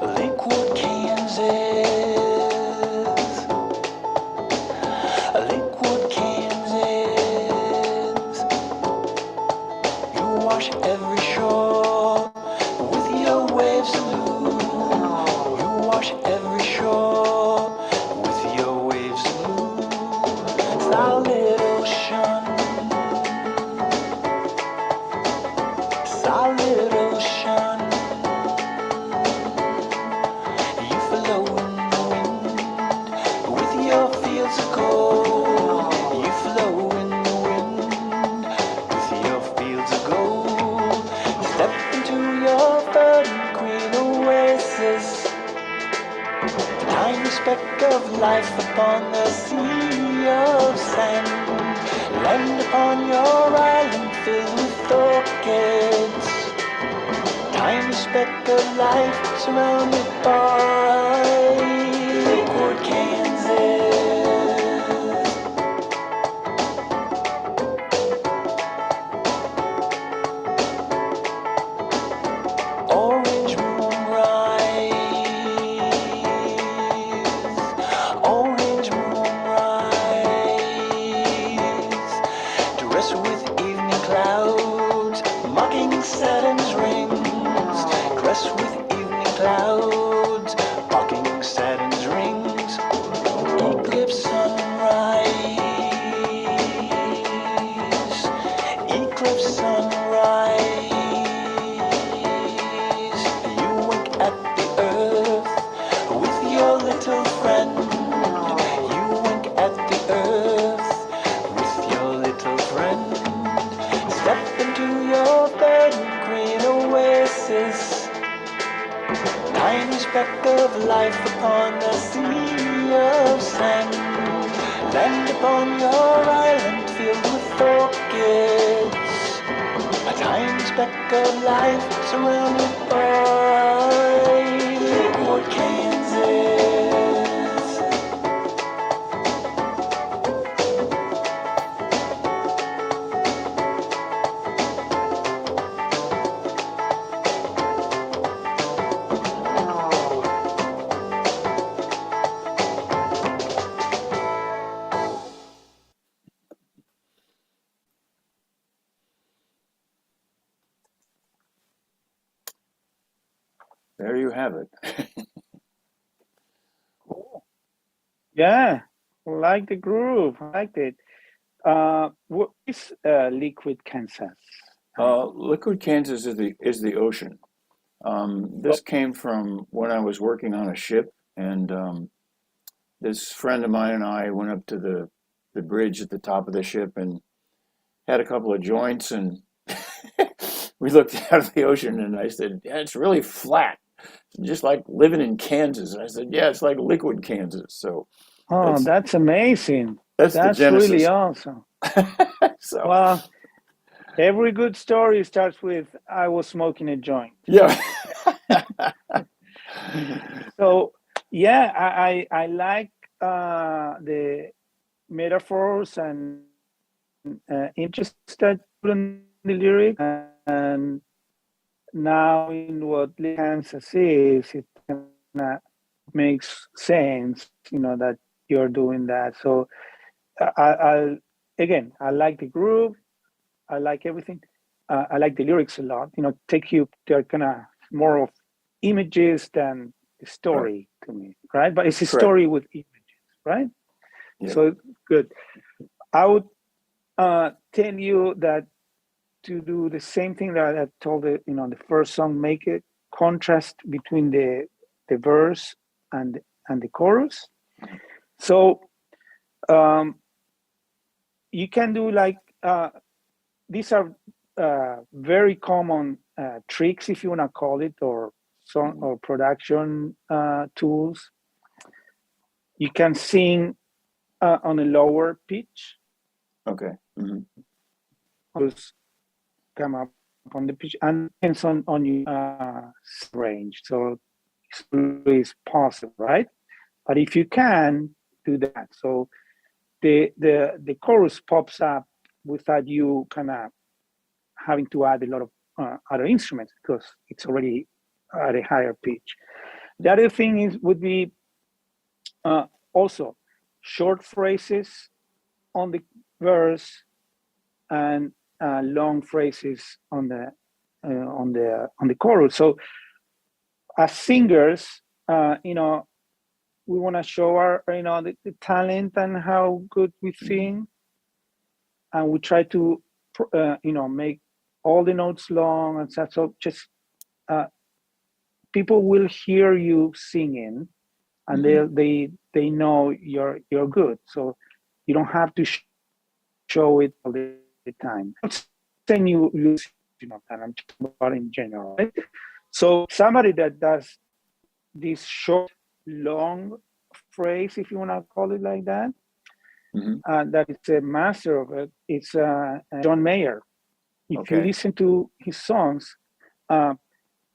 Lakewood, Kansas. Lakewood, Kansas. You wash every shore with your waves of blue. You wash every shore with your waves of blue. Solid ocean. Solid ocean. You flow in the wind with your fields of gold. You flow in the wind with your fields of gold. Step into your verdant green oasis. The tiny speck of life upon the sea of sand. Land upon your island filled with orchids. Tiny speck of life surrounded by Lakewood, Kansas. Orange moonrise. Orange moonrise. Dressed with evening clouds, mocking Saturn's rings. Dressed with evening clouds, mocking Saturn's rings. Eclipse sunrise. cliff sunrise. You wink at the earth with your little friend. You wink at the earth with your little friend. Step into your bed, green oasis. Tiny speck of life upon a sea of sand. Land upon your island filled with orchids. A tiny speck of life surrounded by Lakewood, Kansas. There you have it. Yeah, like the groove. I liked it. What is Liquid Kansas? Liquid Kansas is the ocean. This came from when I was working on a ship, and this friend of mine and I went up to the bridge at the top of the ship and had a couple of joints, and we looked out of the ocean, and I said, "Yeah, it's really flat, just like living in Kansas." And I said, "Yeah, it's like Liquid Kansas." So Oh, that's amazing. that's the That's really genesis. awesome. So Well, every good story starts with I was smoking a joint. yeah. So yeah, I like the metaphors and images that put in the lyric, and now in what Kansas is, it kinda makes sense, that you're doing that. So I again, I like the groove, I like everything. I like the lyrics a lot. They're kind of more of images than the story to me, right? But it's a Correct. story with images, right? Yeah. So good. I would tell you that to do the same thing that I told the first song, make a contrast between the verse and the chorus. So you can do like these are very common tricks, if you want to call it, or song or production tools. You can sing on a lower pitch. Okay. Mm-hmm. Just come up on the pitch and depends on your range. So it's possible, right? But if you can do that, so the chorus pops up without you kind of having to add a lot of other instruments because it's already at a higher pitch. The other thing would be also short phrases on the verse and long phrases on the chorus. So as singers, we want to show our the talent and how good we sing, and we try to make all the notes long and such. So just people will hear you singing, and they know you're good. So you don't have to show it all the time. I'm not saying you and I'm talking about in general. Right? So somebody that does this short, long phrase, if you want to call it like that, that is a master of it. It's John Mayer. If you listen to his songs, the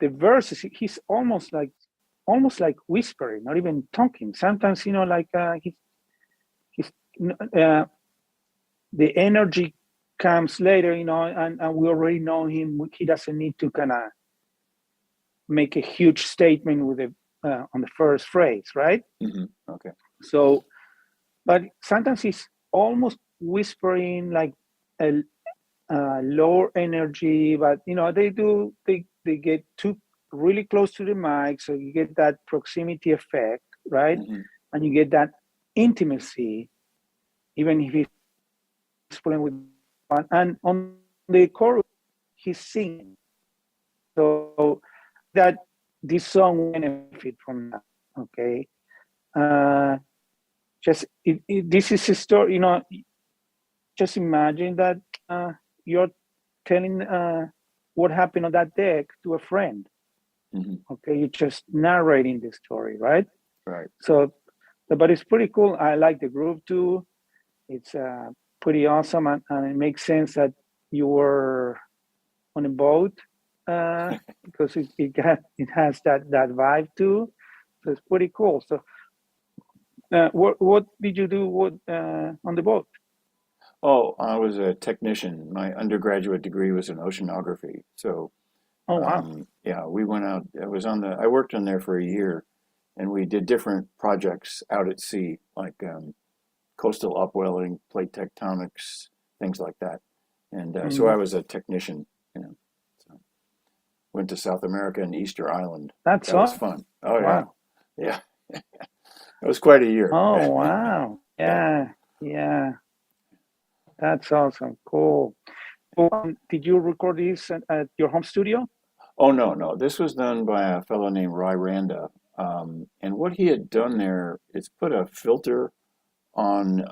verses, he's almost like whispering, not even talking. Sometimes, like he's the energy comes later, and we already know him. He doesn't need to kind of make a huge statement with on the first phrase, right? Okay. So, but sometimes he's almost whispering, like a lower energy, but they get too really close to the mic, so you get that proximity effect, right? And you get that intimacy, even if he's playing with one. And on the chorus, he's singing. So that this song benefit from that. Okay. This is a story, just imagine that you're telling what happened on that deck to a friend. Mm-hmm. Okay, you're just narrating the story, right? Right. So, but it's pretty cool. I like the groove too. It's pretty awesome, and it makes sense that you were on a boat because it has that vibe too. So it's pretty cool. So, what did you do on the boat? Oh, I was a technician. My undergraduate degree was in oceanography. So, Oh wow. yeah, we went out. I worked on there for a year, and we did different projects out at sea, like coastal upwelling, plate tectonics, things like that. And so I was a technician, so went to South America and Easter Island. That's That was awesome. fun. Oh yeah, Wow. yeah. It was quite a year. Oh wow. Yeah. Yeah. That's awesome. Cool. Did you record this at your home studio? Oh no. This was done by a fellow named Ry Randa. And what he had done there is put a filter on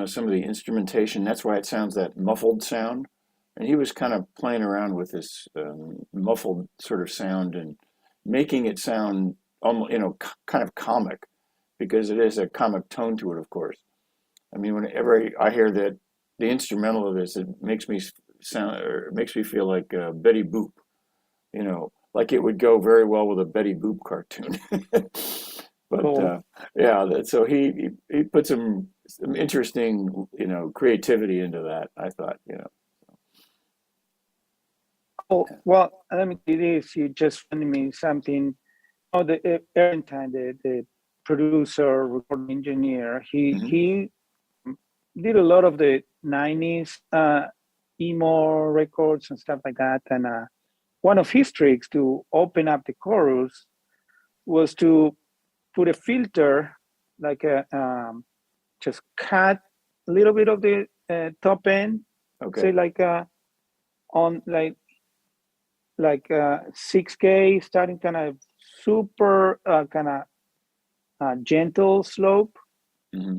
some of the instrumentation. That's why it sounds that muffled sound. And he was kind of playing around with this muffled sort of sound and making it sound almost, kind of comic, because it is a comic tone to it, of course. I mean, whenever I hear that the instrumental of this, it makes me feel like Betty Boop, like it would go very well with a Betty Boop cartoon. But Cool. so he put some interesting, creativity into that, I thought. Oh, well, let me do this. You just sent me something. Oh, the Argentine, the producer, recording engineer, he did a lot of the 90s emo records and stuff like that. And one of his tricks to open up the chorus was to put a filter, like just cut a little bit of the top end, Okay. say like on like 6K, starting kind of super kind of gentle slope Hmm.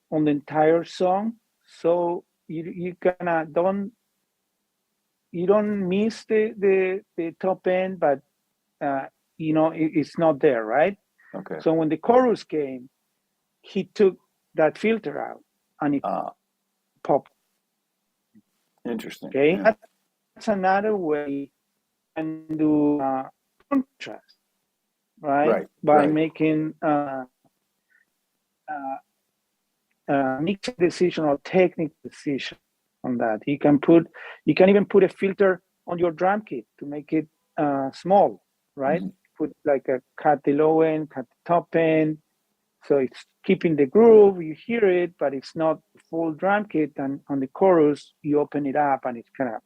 on the entire song. So you kind of don't miss the top end, but it's not there, right? Okay. So when the chorus came, he took that filter out and it popped. Interesting. Okay, Yeah. that's another way and do contrast, right? By making mixed decision or technical decision on that. You can even put a filter on your drum kit to make it small, right? Put like a cut the low end, cut the top end, so it's keeping the groove. You hear it, but it's not full drum kit. And on the chorus, you open it up, and it's kind of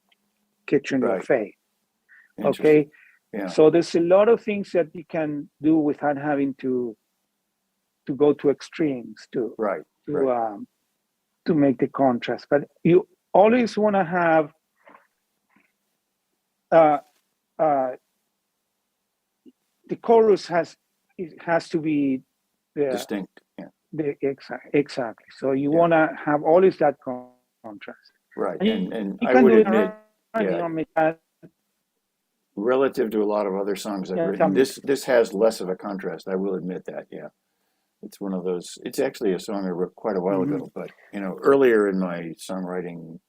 catch you in your face. Okay. Yeah. So there's a lot of things that you can do without having to go to extremes to make the contrast. But you always want to have the chorus has to be distinct. Yeah. Exactly. So you want to have always that contrast. Right. And you I can would do it admit, around, relative to a lot of other songs I've written, this has less of a contrast. I will admit that. Yeah. It's one of those. It's actually a song I wrote quite a while ago, but earlier in my songwriting,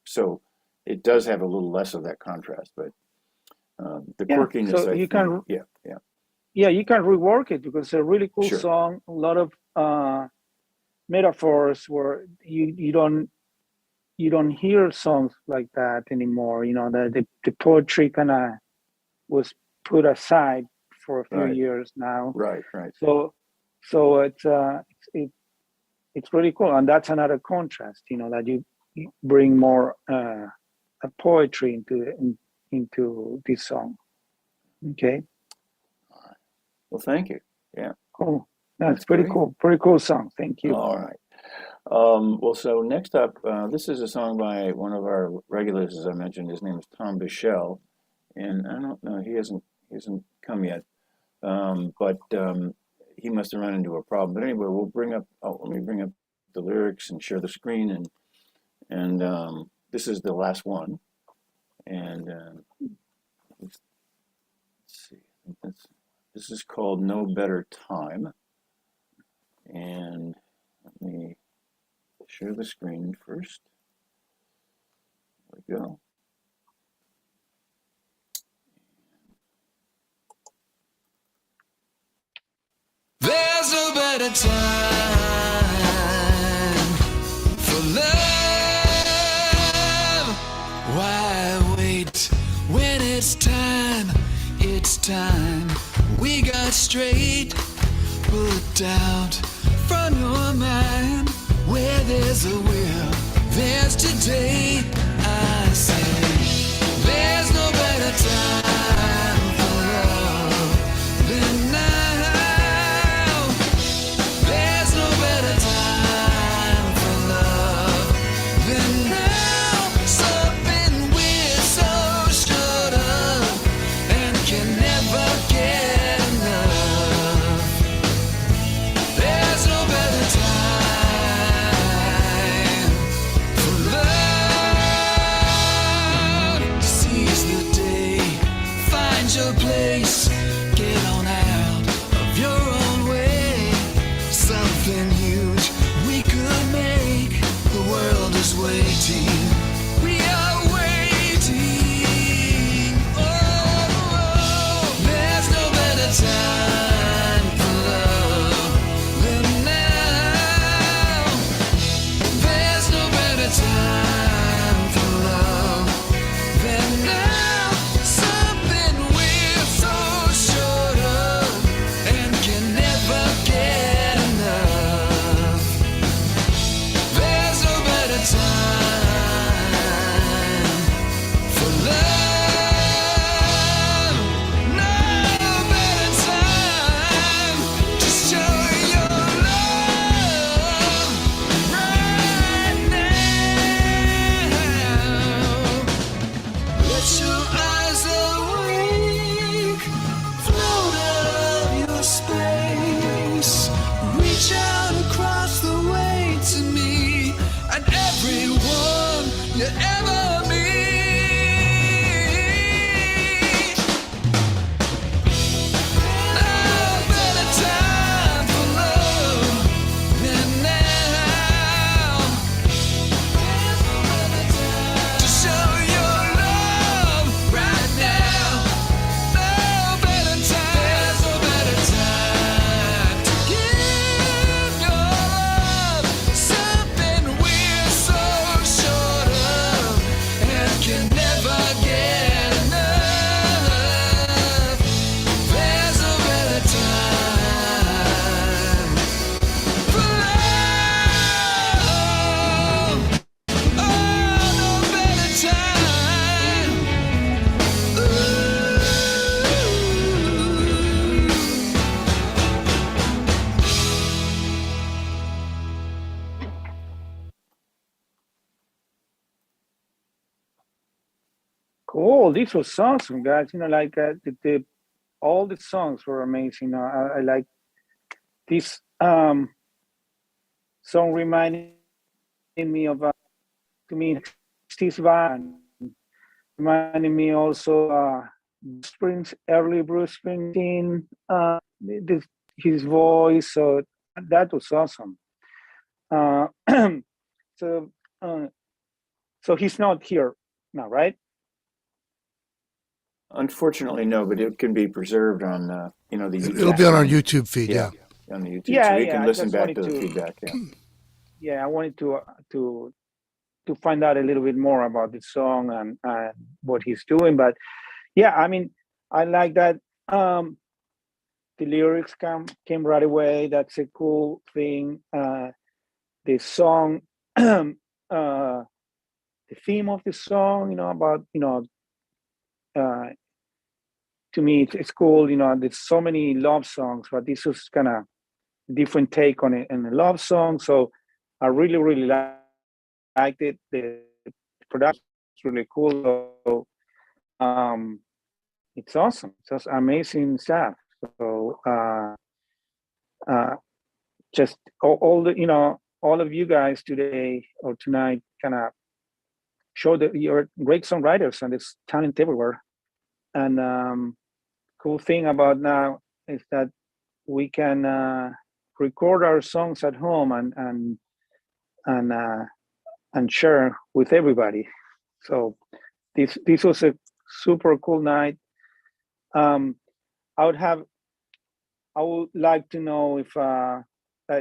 so it does have a little less of that contrast. But the quirkiness, so you can, you can rework it because it's a really cool song. A lot of metaphors where you don't hear songs like that anymore. The poetry kind of was put aside for a few years now. Right. So it's really cool, and that's another contrast. That you bring more poetry into this song. Okay. Well, thank you. Yeah. Cool. That's pretty cool. Pretty cool song. Thank you. All right. Well, so next up, this is a song by one of our regulars, as I mentioned. His name is Tom Bichelle, and I don't know, he hasn't come yet, but he must have run into a problem. But anyway, we'll bring up. Oh, let me bring up the lyrics and share the screen, and this is the last one, and let's see. I think this is called No Better Time, and let me share the screen first. There we go. There's no better time for love. Why wait when it's time? It's time we got straight. Put doubt from your mind. Where there's a will, there's today. I say there's no better time for love than now. There's no better time for love than now. Something we're so short of and can never get enough. There's no better time for love. Seize the day, find your place, get on out of your own way. Something huge we could make. The world is waiting. We are waiting. Oh, there's no better time for love than now. There's no better time for love than now. Something we're so short of and can never get enough. There's no better time for love. No better time to show your love right now. Let your eyes awake, float out of your space, reach out across the way to me and everyone you ever meet. No better time for love than now. To show your love right now. No better time. There's no better time to give your love. Something we're so short of and can never get enough. There's no better time for love. Oh, no better time. Cool. This was awesome, guys. Like all the songs were amazing. I like this song reminding me of to me Steve Van, reminding me also early Bruce Springsteen, his voice. So that was awesome. So so he's not here now, right? Unfortunately, no, but it can be preserved on the It'll be on our YouTube feed. Yeah. on the YouTube, Yeah, so you yeah, can I listen just back to wanted the to- feedback. Yeah. Yeah, I wanted to find out a little bit more about the song and what he's doing. But yeah, I mean, I like that the lyrics came right away. That's a cool thing. The song, the theme of the song, about to me it's cool. There's so many love songs, but this was kind of different take on it in a love song. So I really liked it. The production is really cool. So, it's awesome. It's just amazing stuff. So uh, just all the all of you guys today or tonight kind of show that you're great songwriters and there's talent everywhere. And cool thing about now is that we can record our songs at home and share with everybody. So this was a super cool night. I would like to know if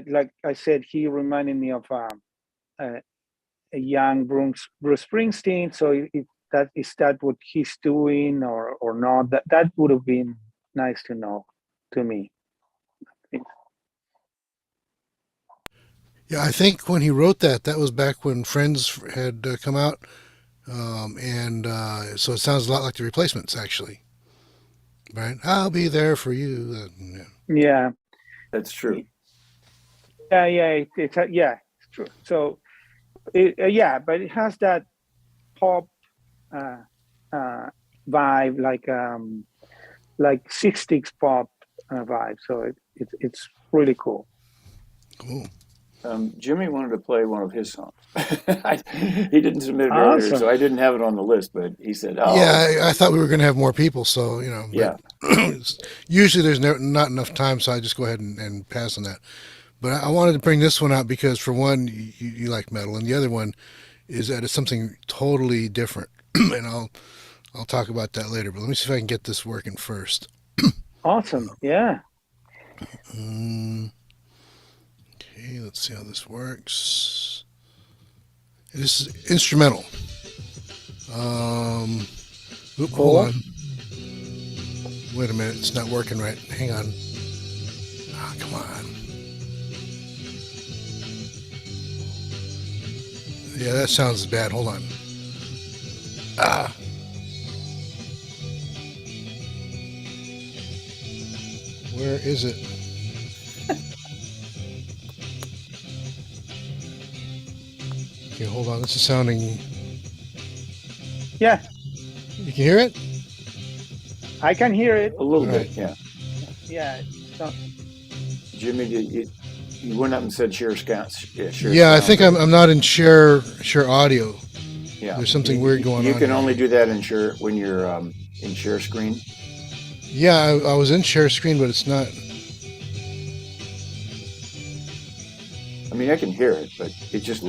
like I said, he reminded me of a young Bruce Springsteen. So if that is that what he's doing or not? That would have been nice to know to me. Yeah, I think when he wrote that was back when Friends had come out, and so it sounds a lot like the Replacements, actually. Right? I'll be there for you. Yeah. Yeah, That's true. it's true. So yeah, but it has that pop vibe, like 60s pop vibe. So it's really cool. Cool. Jimmy wanted to play one of his songs. He didn't submit it earlier, Awesome. so I didn't have it on the list. But he said, "Oh, Yeah, I thought we were going to have more people, so but yeah." usually there's not enough time, so I just go ahead and pass on that. But I wanted to bring this one out because, for one, you like metal, and the other one is that it's something totally different, and I'll talk about that later. But let me see if I can get this working first. Awesome. Yeah. Okay, let's see how this works. This is instrumental. Hold on. Wait a minute, it's not working right. Hang on. Ah, come on. Yeah, that sounds bad. Hold on. Ah. Where is it? Okay, hold on. This is sounding. Yeah, You can hear it? I can hear it. A little All bit, right. yeah. Yeah. So, Jimmy, you went up and said share scouts. Share Yeah, I sound, think right? I'm not in share audio. Yeah. There's something weird going You on can here. only do that in share when you're in share screen. Yeah, I was in share screen, but it's not. I mean, I can hear it, but it's just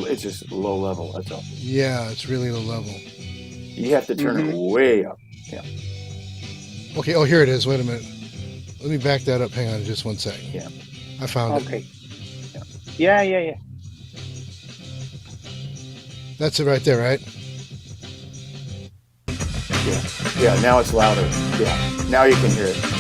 low level. That's all. Yeah, it's really low level. You have to turn it way up. Yeah. Okay, oh, here it is. Wait a minute. Let me back that up. Hang on just one sec. Yeah. I found it. okay. Yeah. That's it right there, right? Yeah. Now it's louder. Yeah. Now you can hear it.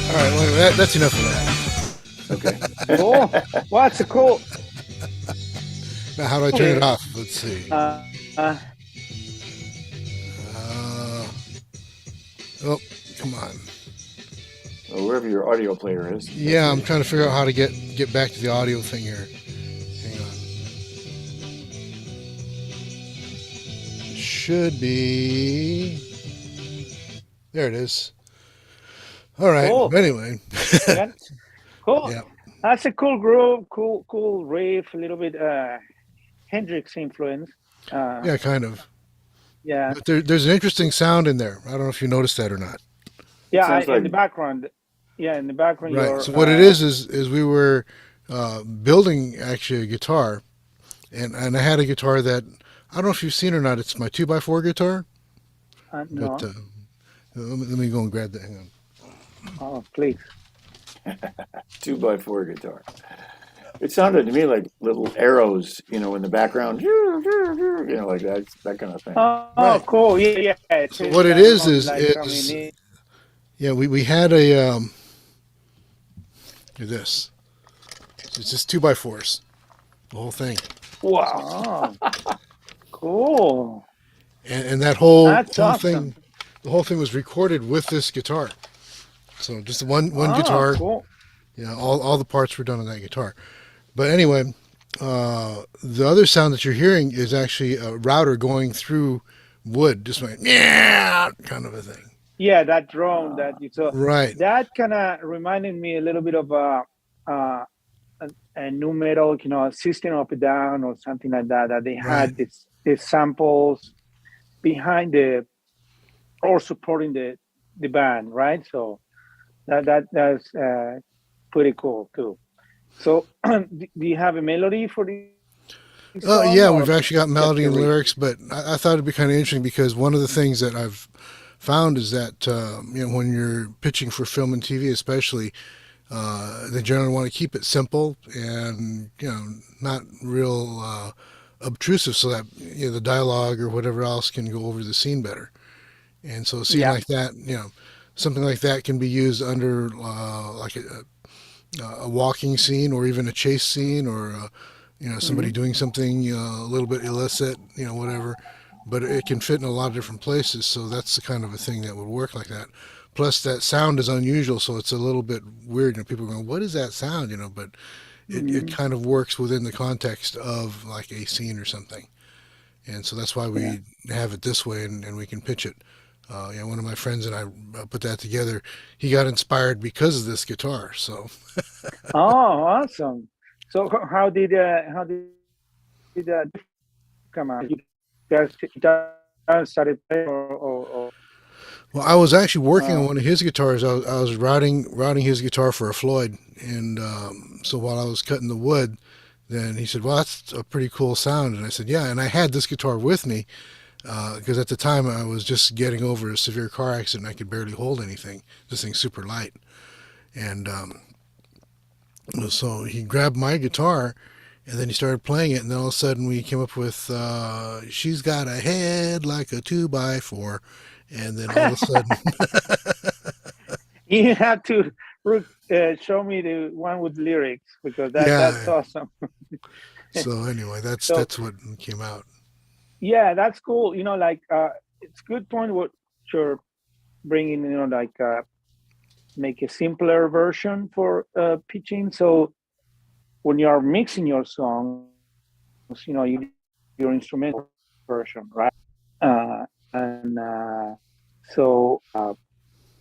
All right, well, that's enough of that. Okay. Cool. What's cool? Now, how do I turn it off? Let's see. Uh, uh, Oh, come on. Or wherever your audio player is. Yeah, I'm trying to figure out how to get back to the audio thing here. Hang on. Should be. There it is. All right. Cool. Anyway. yeah. Cool. Yeah. That's a cool groove, cool riff, a little bit Hendrix influence. Yeah, kind of. Yeah. But there's an interesting sound in there. I don't know if you noticed that or not. Yeah, Sounds in like- the background. Yeah, in the background. Right. You're, So what it is we were building actually a guitar, and I had a guitar that I don't know if you've seen or not. It's my 2x4 guitar. no. But let me go and grab that. Hang on. Oh, please. 2x4 guitar. It sounded to me like little arrows, in the background, like that kind of thing. Oh, Right. cool. Yeah. So what it is yeah, we had a do this. It's just 2x4s, the whole thing, Wow. Cool. and that whole That's whole awesome. thing, the whole thing was recorded with this guitar. So just one guitar. Cool. Yeah, all the parts were done on that guitar. But anyway, the other sound that you're hearing is actually a router going through wood, just like yeah, kind of a thing. Yeah, that drone that you saw. Right. That kind of reminded me a little bit of a new metal, System of a Down or something like that. That they had these samples behind or supporting the band, right? So that's pretty cool too. So, do you have a melody for the? Yeah, we've actually got melody and lyrics, but I thought it'd be kind of interesting because one of the things that I've found is that when you're pitching for film and TV, especially, they generally want to keep it simple and not real obtrusive, so that the dialogue or whatever else can go over the scene better. And so, a scene like that, something like that can be used under like a walking scene or even a chase scene or somebody doing something a little bit illicit, whatever. But it can fit in a lot of different places, so that's the kind of a thing that would work like that. Plus, that sound is unusual, so it's a little bit weird. People are going, "What is that sound?" But it kind of works within the context of like a scene or something, and so that's why we have it this way, and we can pitch it. One of my friends and I put that together. He got inspired because of this guitar. So. Oh, awesome! So how did that come out? You guys started playing or? Well, I was actually working on one of his guitars. I was routing his guitar for a Floyd, and so while I was cutting the wood, then he said, "Well, that's a pretty cool sound," and I said, "Yeah." And I had this guitar with me. Because at the time I was just getting over a severe car accident. I could barely hold anything. This thing's super light. And so he grabbed my guitar and then he started playing it. And then all of a sudden we came up with, she's got a head like a 2x4. And then all of a sudden. You have to show me the one with lyrics because that's awesome. So anyway, that's what came out. Yeah, that's cool. It's a good point what you're bringing, make a simpler version for pitching. So when you are mixing your songs, your instrumental version, right? So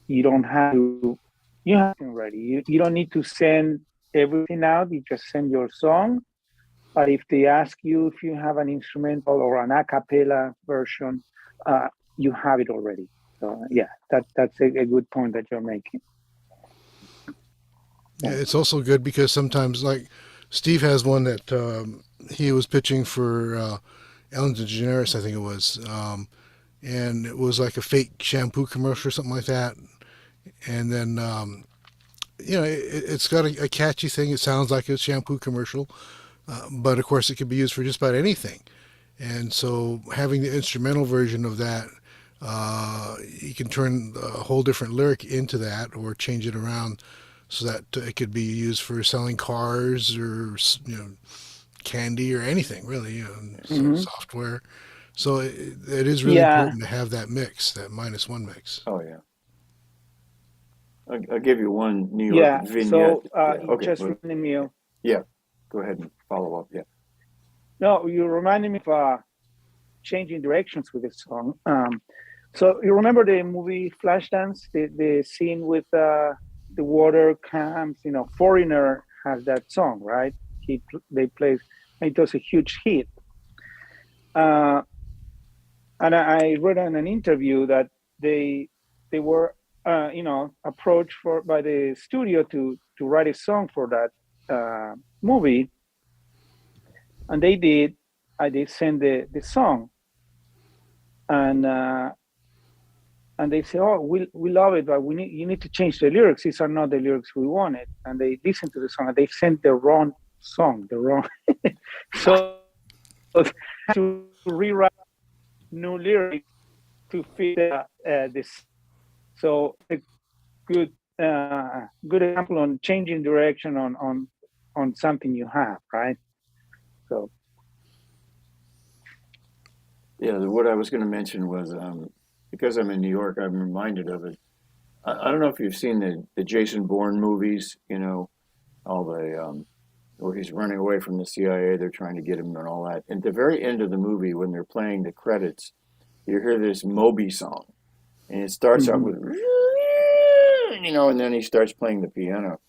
you don't have to, you have it ready. You don't need to send everything out. You just send your song. But if they ask you if you have an instrumental or an a cappella version, you have it already. So that's a good point that you're making. Yeah, it's also good because sometimes, like Steve has one that he was pitching for Ellen DeGeneres, I think it was, and it was like a fake shampoo commercial or something like that. And then it's got a catchy thing. It sounds like a shampoo commercial. But of course it can be used for just about anything. And so having the instrumental version of that, you can turn a whole different lyric into that or change it around so that it could be used for selling cars or candy or anything really, Mhm. software. So it is really Yeah, important to have that mix, that -1 mix. Oh yeah. I'll give you one New York yeah. vignette. So Yeah. it Okay. just reminded me of, Yeah. Go ahead and follow up. Yeah. no, you reminded me of changing directions with this song. So you remember the movie Flashdance, the scene with the water comes, Foreigner has that song, right? They play, it was a huge hit. Uh, and I read in an interview that they were approached by the studio to write a song for that movie, and they did. They sent the song, and they say, "Oh, we love it, but you need to change the lyrics. These are not the lyrics we wanted." And they listened to the song, and they sent the wrong song, the wrong. So to rewrite new lyrics to fit this. So a good good example on changing direction on something you have, right? So Yeah. What I was going to mention was because I'm in New York, I'm reminded of it. I don't know if you've seen the Jason Bourne movies. All the where he's running away from the CIA. They're trying to get him and all that. And at the very end of the movie, when they're playing the credits, you hear this Moby song, and it starts out mhm. with, and then he starts playing the piano.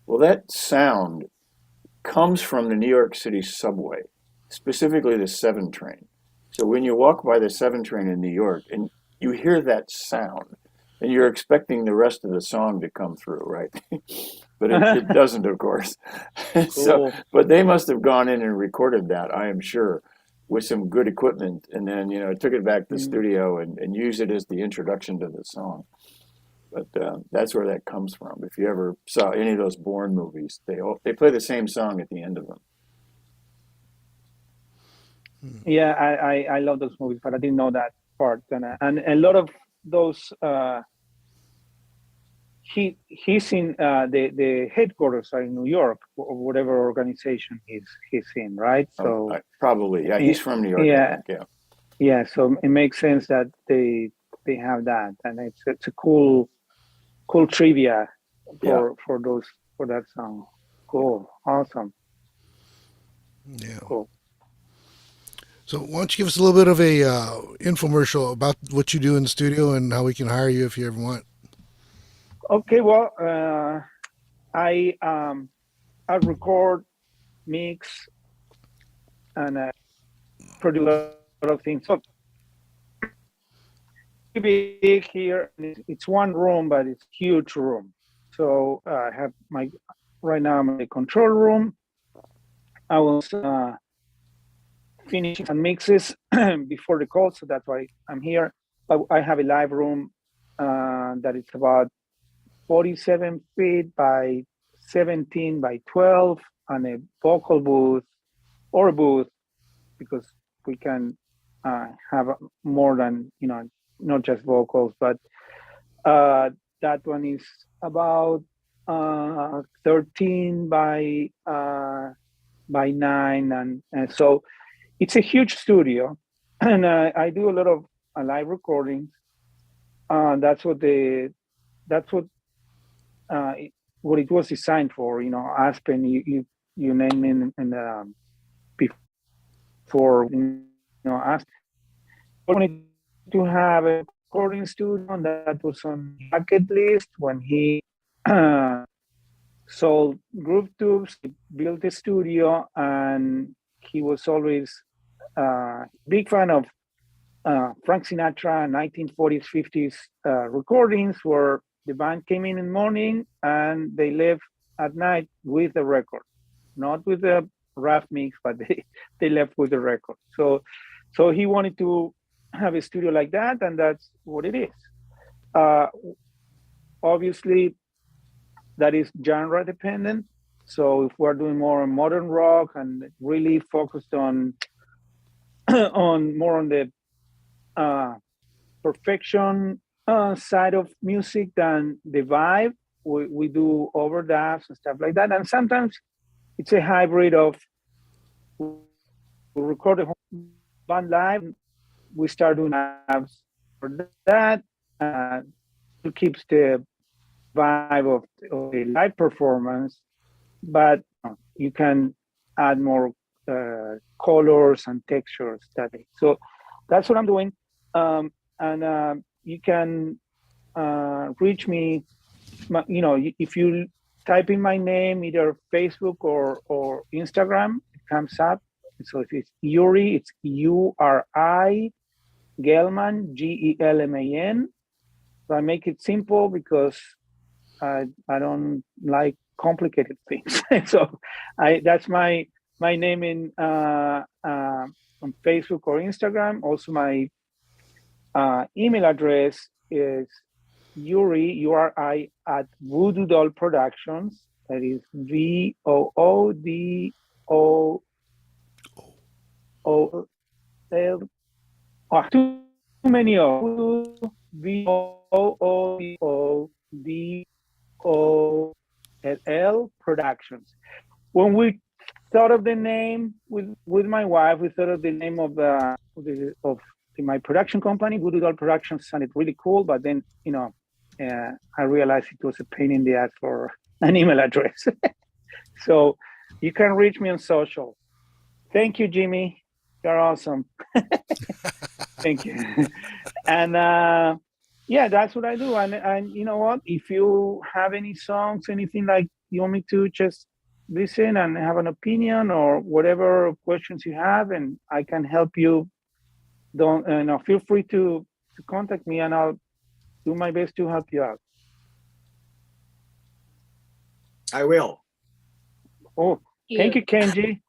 Well, that sound comes from the New York City subway, specifically the 7 train. So when you walk by the 7 train in New York and you hear that sound, and you're expecting the rest of the song to come through, right? But it doesn't, of course. So, Cool. but they must have gone in and recorded that, I am sure, with some good equipment, and then took it back to the Mm. studio and used it as the introduction to the song. But that's where that comes from. If you ever saw any of those Bourne movies, they play the same song at the end of them. Yeah, I love those movies, but I didn't know that part. And a lot of those he's in the headquarters are in New York or whatever organization he's in, right? So Probably, yeah. He's from New York, I yeah, think. Yeah, yeah. So it makes sense that they have that, and it's a cool trivia yeah. for that song. Cool, awesome, Yeah. cool. So why don't you give us a little bit of a infomercial about what you do in the studio and how we can hire you if you ever want. Okay, well, I record, mix, and produce a lot of things. So big here. It's one room, but it's huge room. So I have right now I'm in the control room. I was finishing some mixes before the call, so that's why I'm here. But I have a live room that is about 47 feet by 17 by 12, and a vocal booth or a booth, because we can have more than, not just vocals, but that one is about 13 by 9, and so it's a huge studio, and I do a lot of live recordings. That's what what it was designed for. Aspen, you name it, and before, Aspen, I wanted to have a recording studio, and that was on bucket list when he sold Groove Tubes. He built a studio, and he was always big fan of Frank Sinatra 1940s, 50s recordings, where the band came in the morning and they left at night with the record, not with the rough mix, but they left with the record. So he wanted to have a studio like that, and that's what it is. Obviously, that is genre dependent. So if we're doing more modern rock and really focused on more on the perfection side of music than the vibe, we do overdubs and stuff like that. And sometimes it's a hybrid of we record the whole band live. We start doing apps for that. It keeps the vibe of the live performance, but you can add more colors and textures that way. So that's what I'm doing. And you can reach me, if you type in my name, either Facebook or Instagram, it comes up. So if it's Uri, it's URI, Gelman, GELMAN. So I make it simple because I don't like complicated things. So that's my name in on Facebook or Instagram. Also, my email address is URI at Voodoo Doll Productions. That is VOODOOL. Too many O. VOODOOL Productions. When we thought of the name with my wife, we thought of the name of my production company, Voodoo Doll Productions, sounded really cool. But then, I realized it was a pain in the ass for an email address. So you can reach me on social. Thank you, Jimmy. You're awesome. Thank you. And yeah, that's what I do. And you know what? If you have any songs, anything like you want me to just listen and have an opinion or whatever questions you have, and I can help you, feel free to contact me and I'll do my best to help you out. I will. Oh, thank you, Kenji.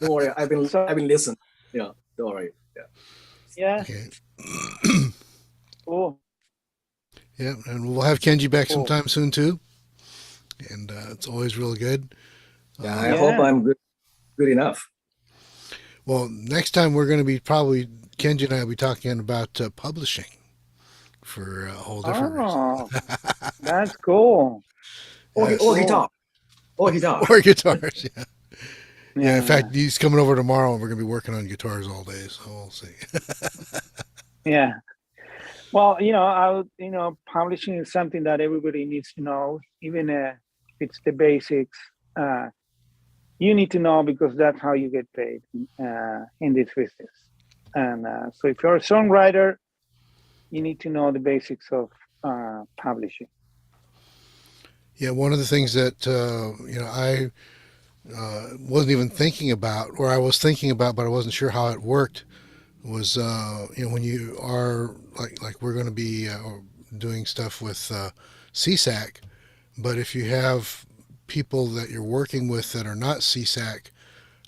Don't worry. I've been listening. Yeah. Don't worry. Yeah. Yeah. Okay. Cool. Yeah, and we'll have Kenji back Cool. sometime soon too. And it's always real good. Yeah. I hope I'm good enough. Well, next time we're going to be Kenji and I will be talking about publishing for a whole different reason. Oh, that's cool. Yes. Or guitar. Or guitar. Or guitars, yeah. Yeah, in fact, he's coming over tomorrow and we're going to be working on guitars all day, so we'll see. Yeah. Well, publishing is something that everybody needs to know, even if it's the basics. You need to know because that's how you get paid in this business. And so if you're a songwriter, you need to know the basics of publishing. Yeah, one of the things that, I wasn't even thinking about, or I was thinking about, but I wasn't sure how it worked, was, when you are, like we're going to be doing stuff with CSAC, but if you have people that you're working with that are not CSAC,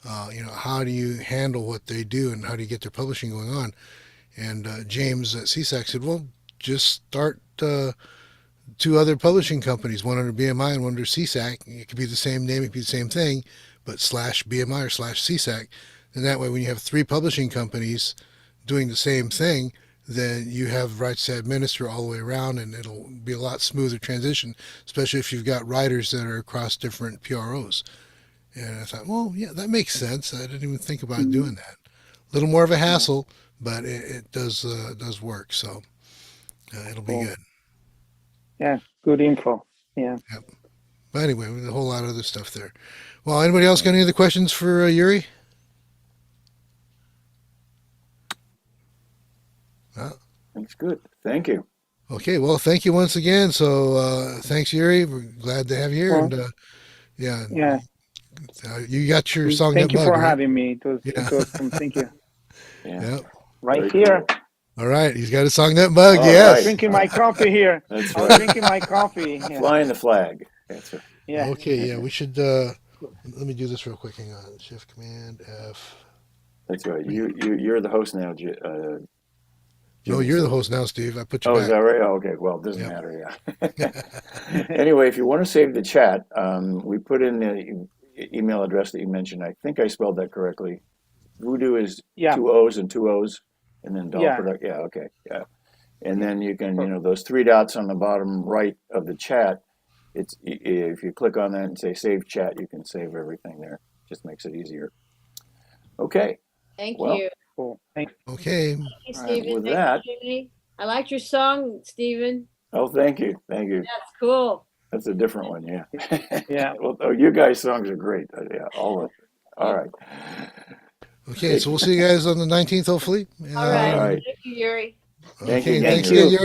how do you handle what they do and how do you get their publishing going on? And James at CSAC said, well, just start 2 other publishing companies, one under BMI and one under CSAC. It could be the same name, it could be the same thing, but /BMI or /CSAC. And that way, when you have 3 publishing companies doing the same thing, then you have rights to administer all the way around, and it'll be a lot smoother transition, especially if you've got writers that are across different PROs. And I thought, well, yeah, that makes sense. I didn't even think about doing that. A little more of a hassle, but it does work. So it'll be good. Yeah, good info. Yeah. Yep. But anyway, a whole lot of other stuff there. Well, anybody else got any other questions for Uri? That's good. Thank you. Okay, well, thank you once again. So thanks, Uri. We're glad to have you here. Well, And yeah. You got your SongNet Thank you mug, for right? having me. It was awesome. Thank you. Yeah. Yep. Right Very here. cool. All right, he's got a SongNet mug. All Yes. right. Drinking my coffee here. That's I was right. drinking my coffee. Yeah. Flying the flag. That's right. Yeah. Okay, yeah, we should. Let me do this real quick. Hang on. Shift Command F. That's right. You're the host now. No, you're the host now, Steve. I put you Oh, back. is that right? Oh, okay. Well, it doesn't Yep. matter. Yeah. Anyway, if you want to save the chat, we put in the email address that you mentioned. I think I spelled that correctly. Voodoo is Yeah. 2 O's and 2 O's, and then Doll Yeah. Product. Yeah. Okay. Yeah. And then you can, those three dots on the bottom right of the chat, if you click on that and say save chat, you can save everything there. Just makes it easier. Okay. Thank Well, you. Cool. Thank Thank Okay. you, All right, Stephen. with Thank that- you, Jimmy. I liked your song, Stephen. Oh, thank you. Thank you. That's cool. That's a different one. Yeah. Yeah. Well, you guys' songs are great. Yeah. All right. Okay, so we'll see you guys on the 19th, hopefully. All right. All right. Thank you, Yuri. Thank you Okay, again, thanks Yuri. again, Yuri.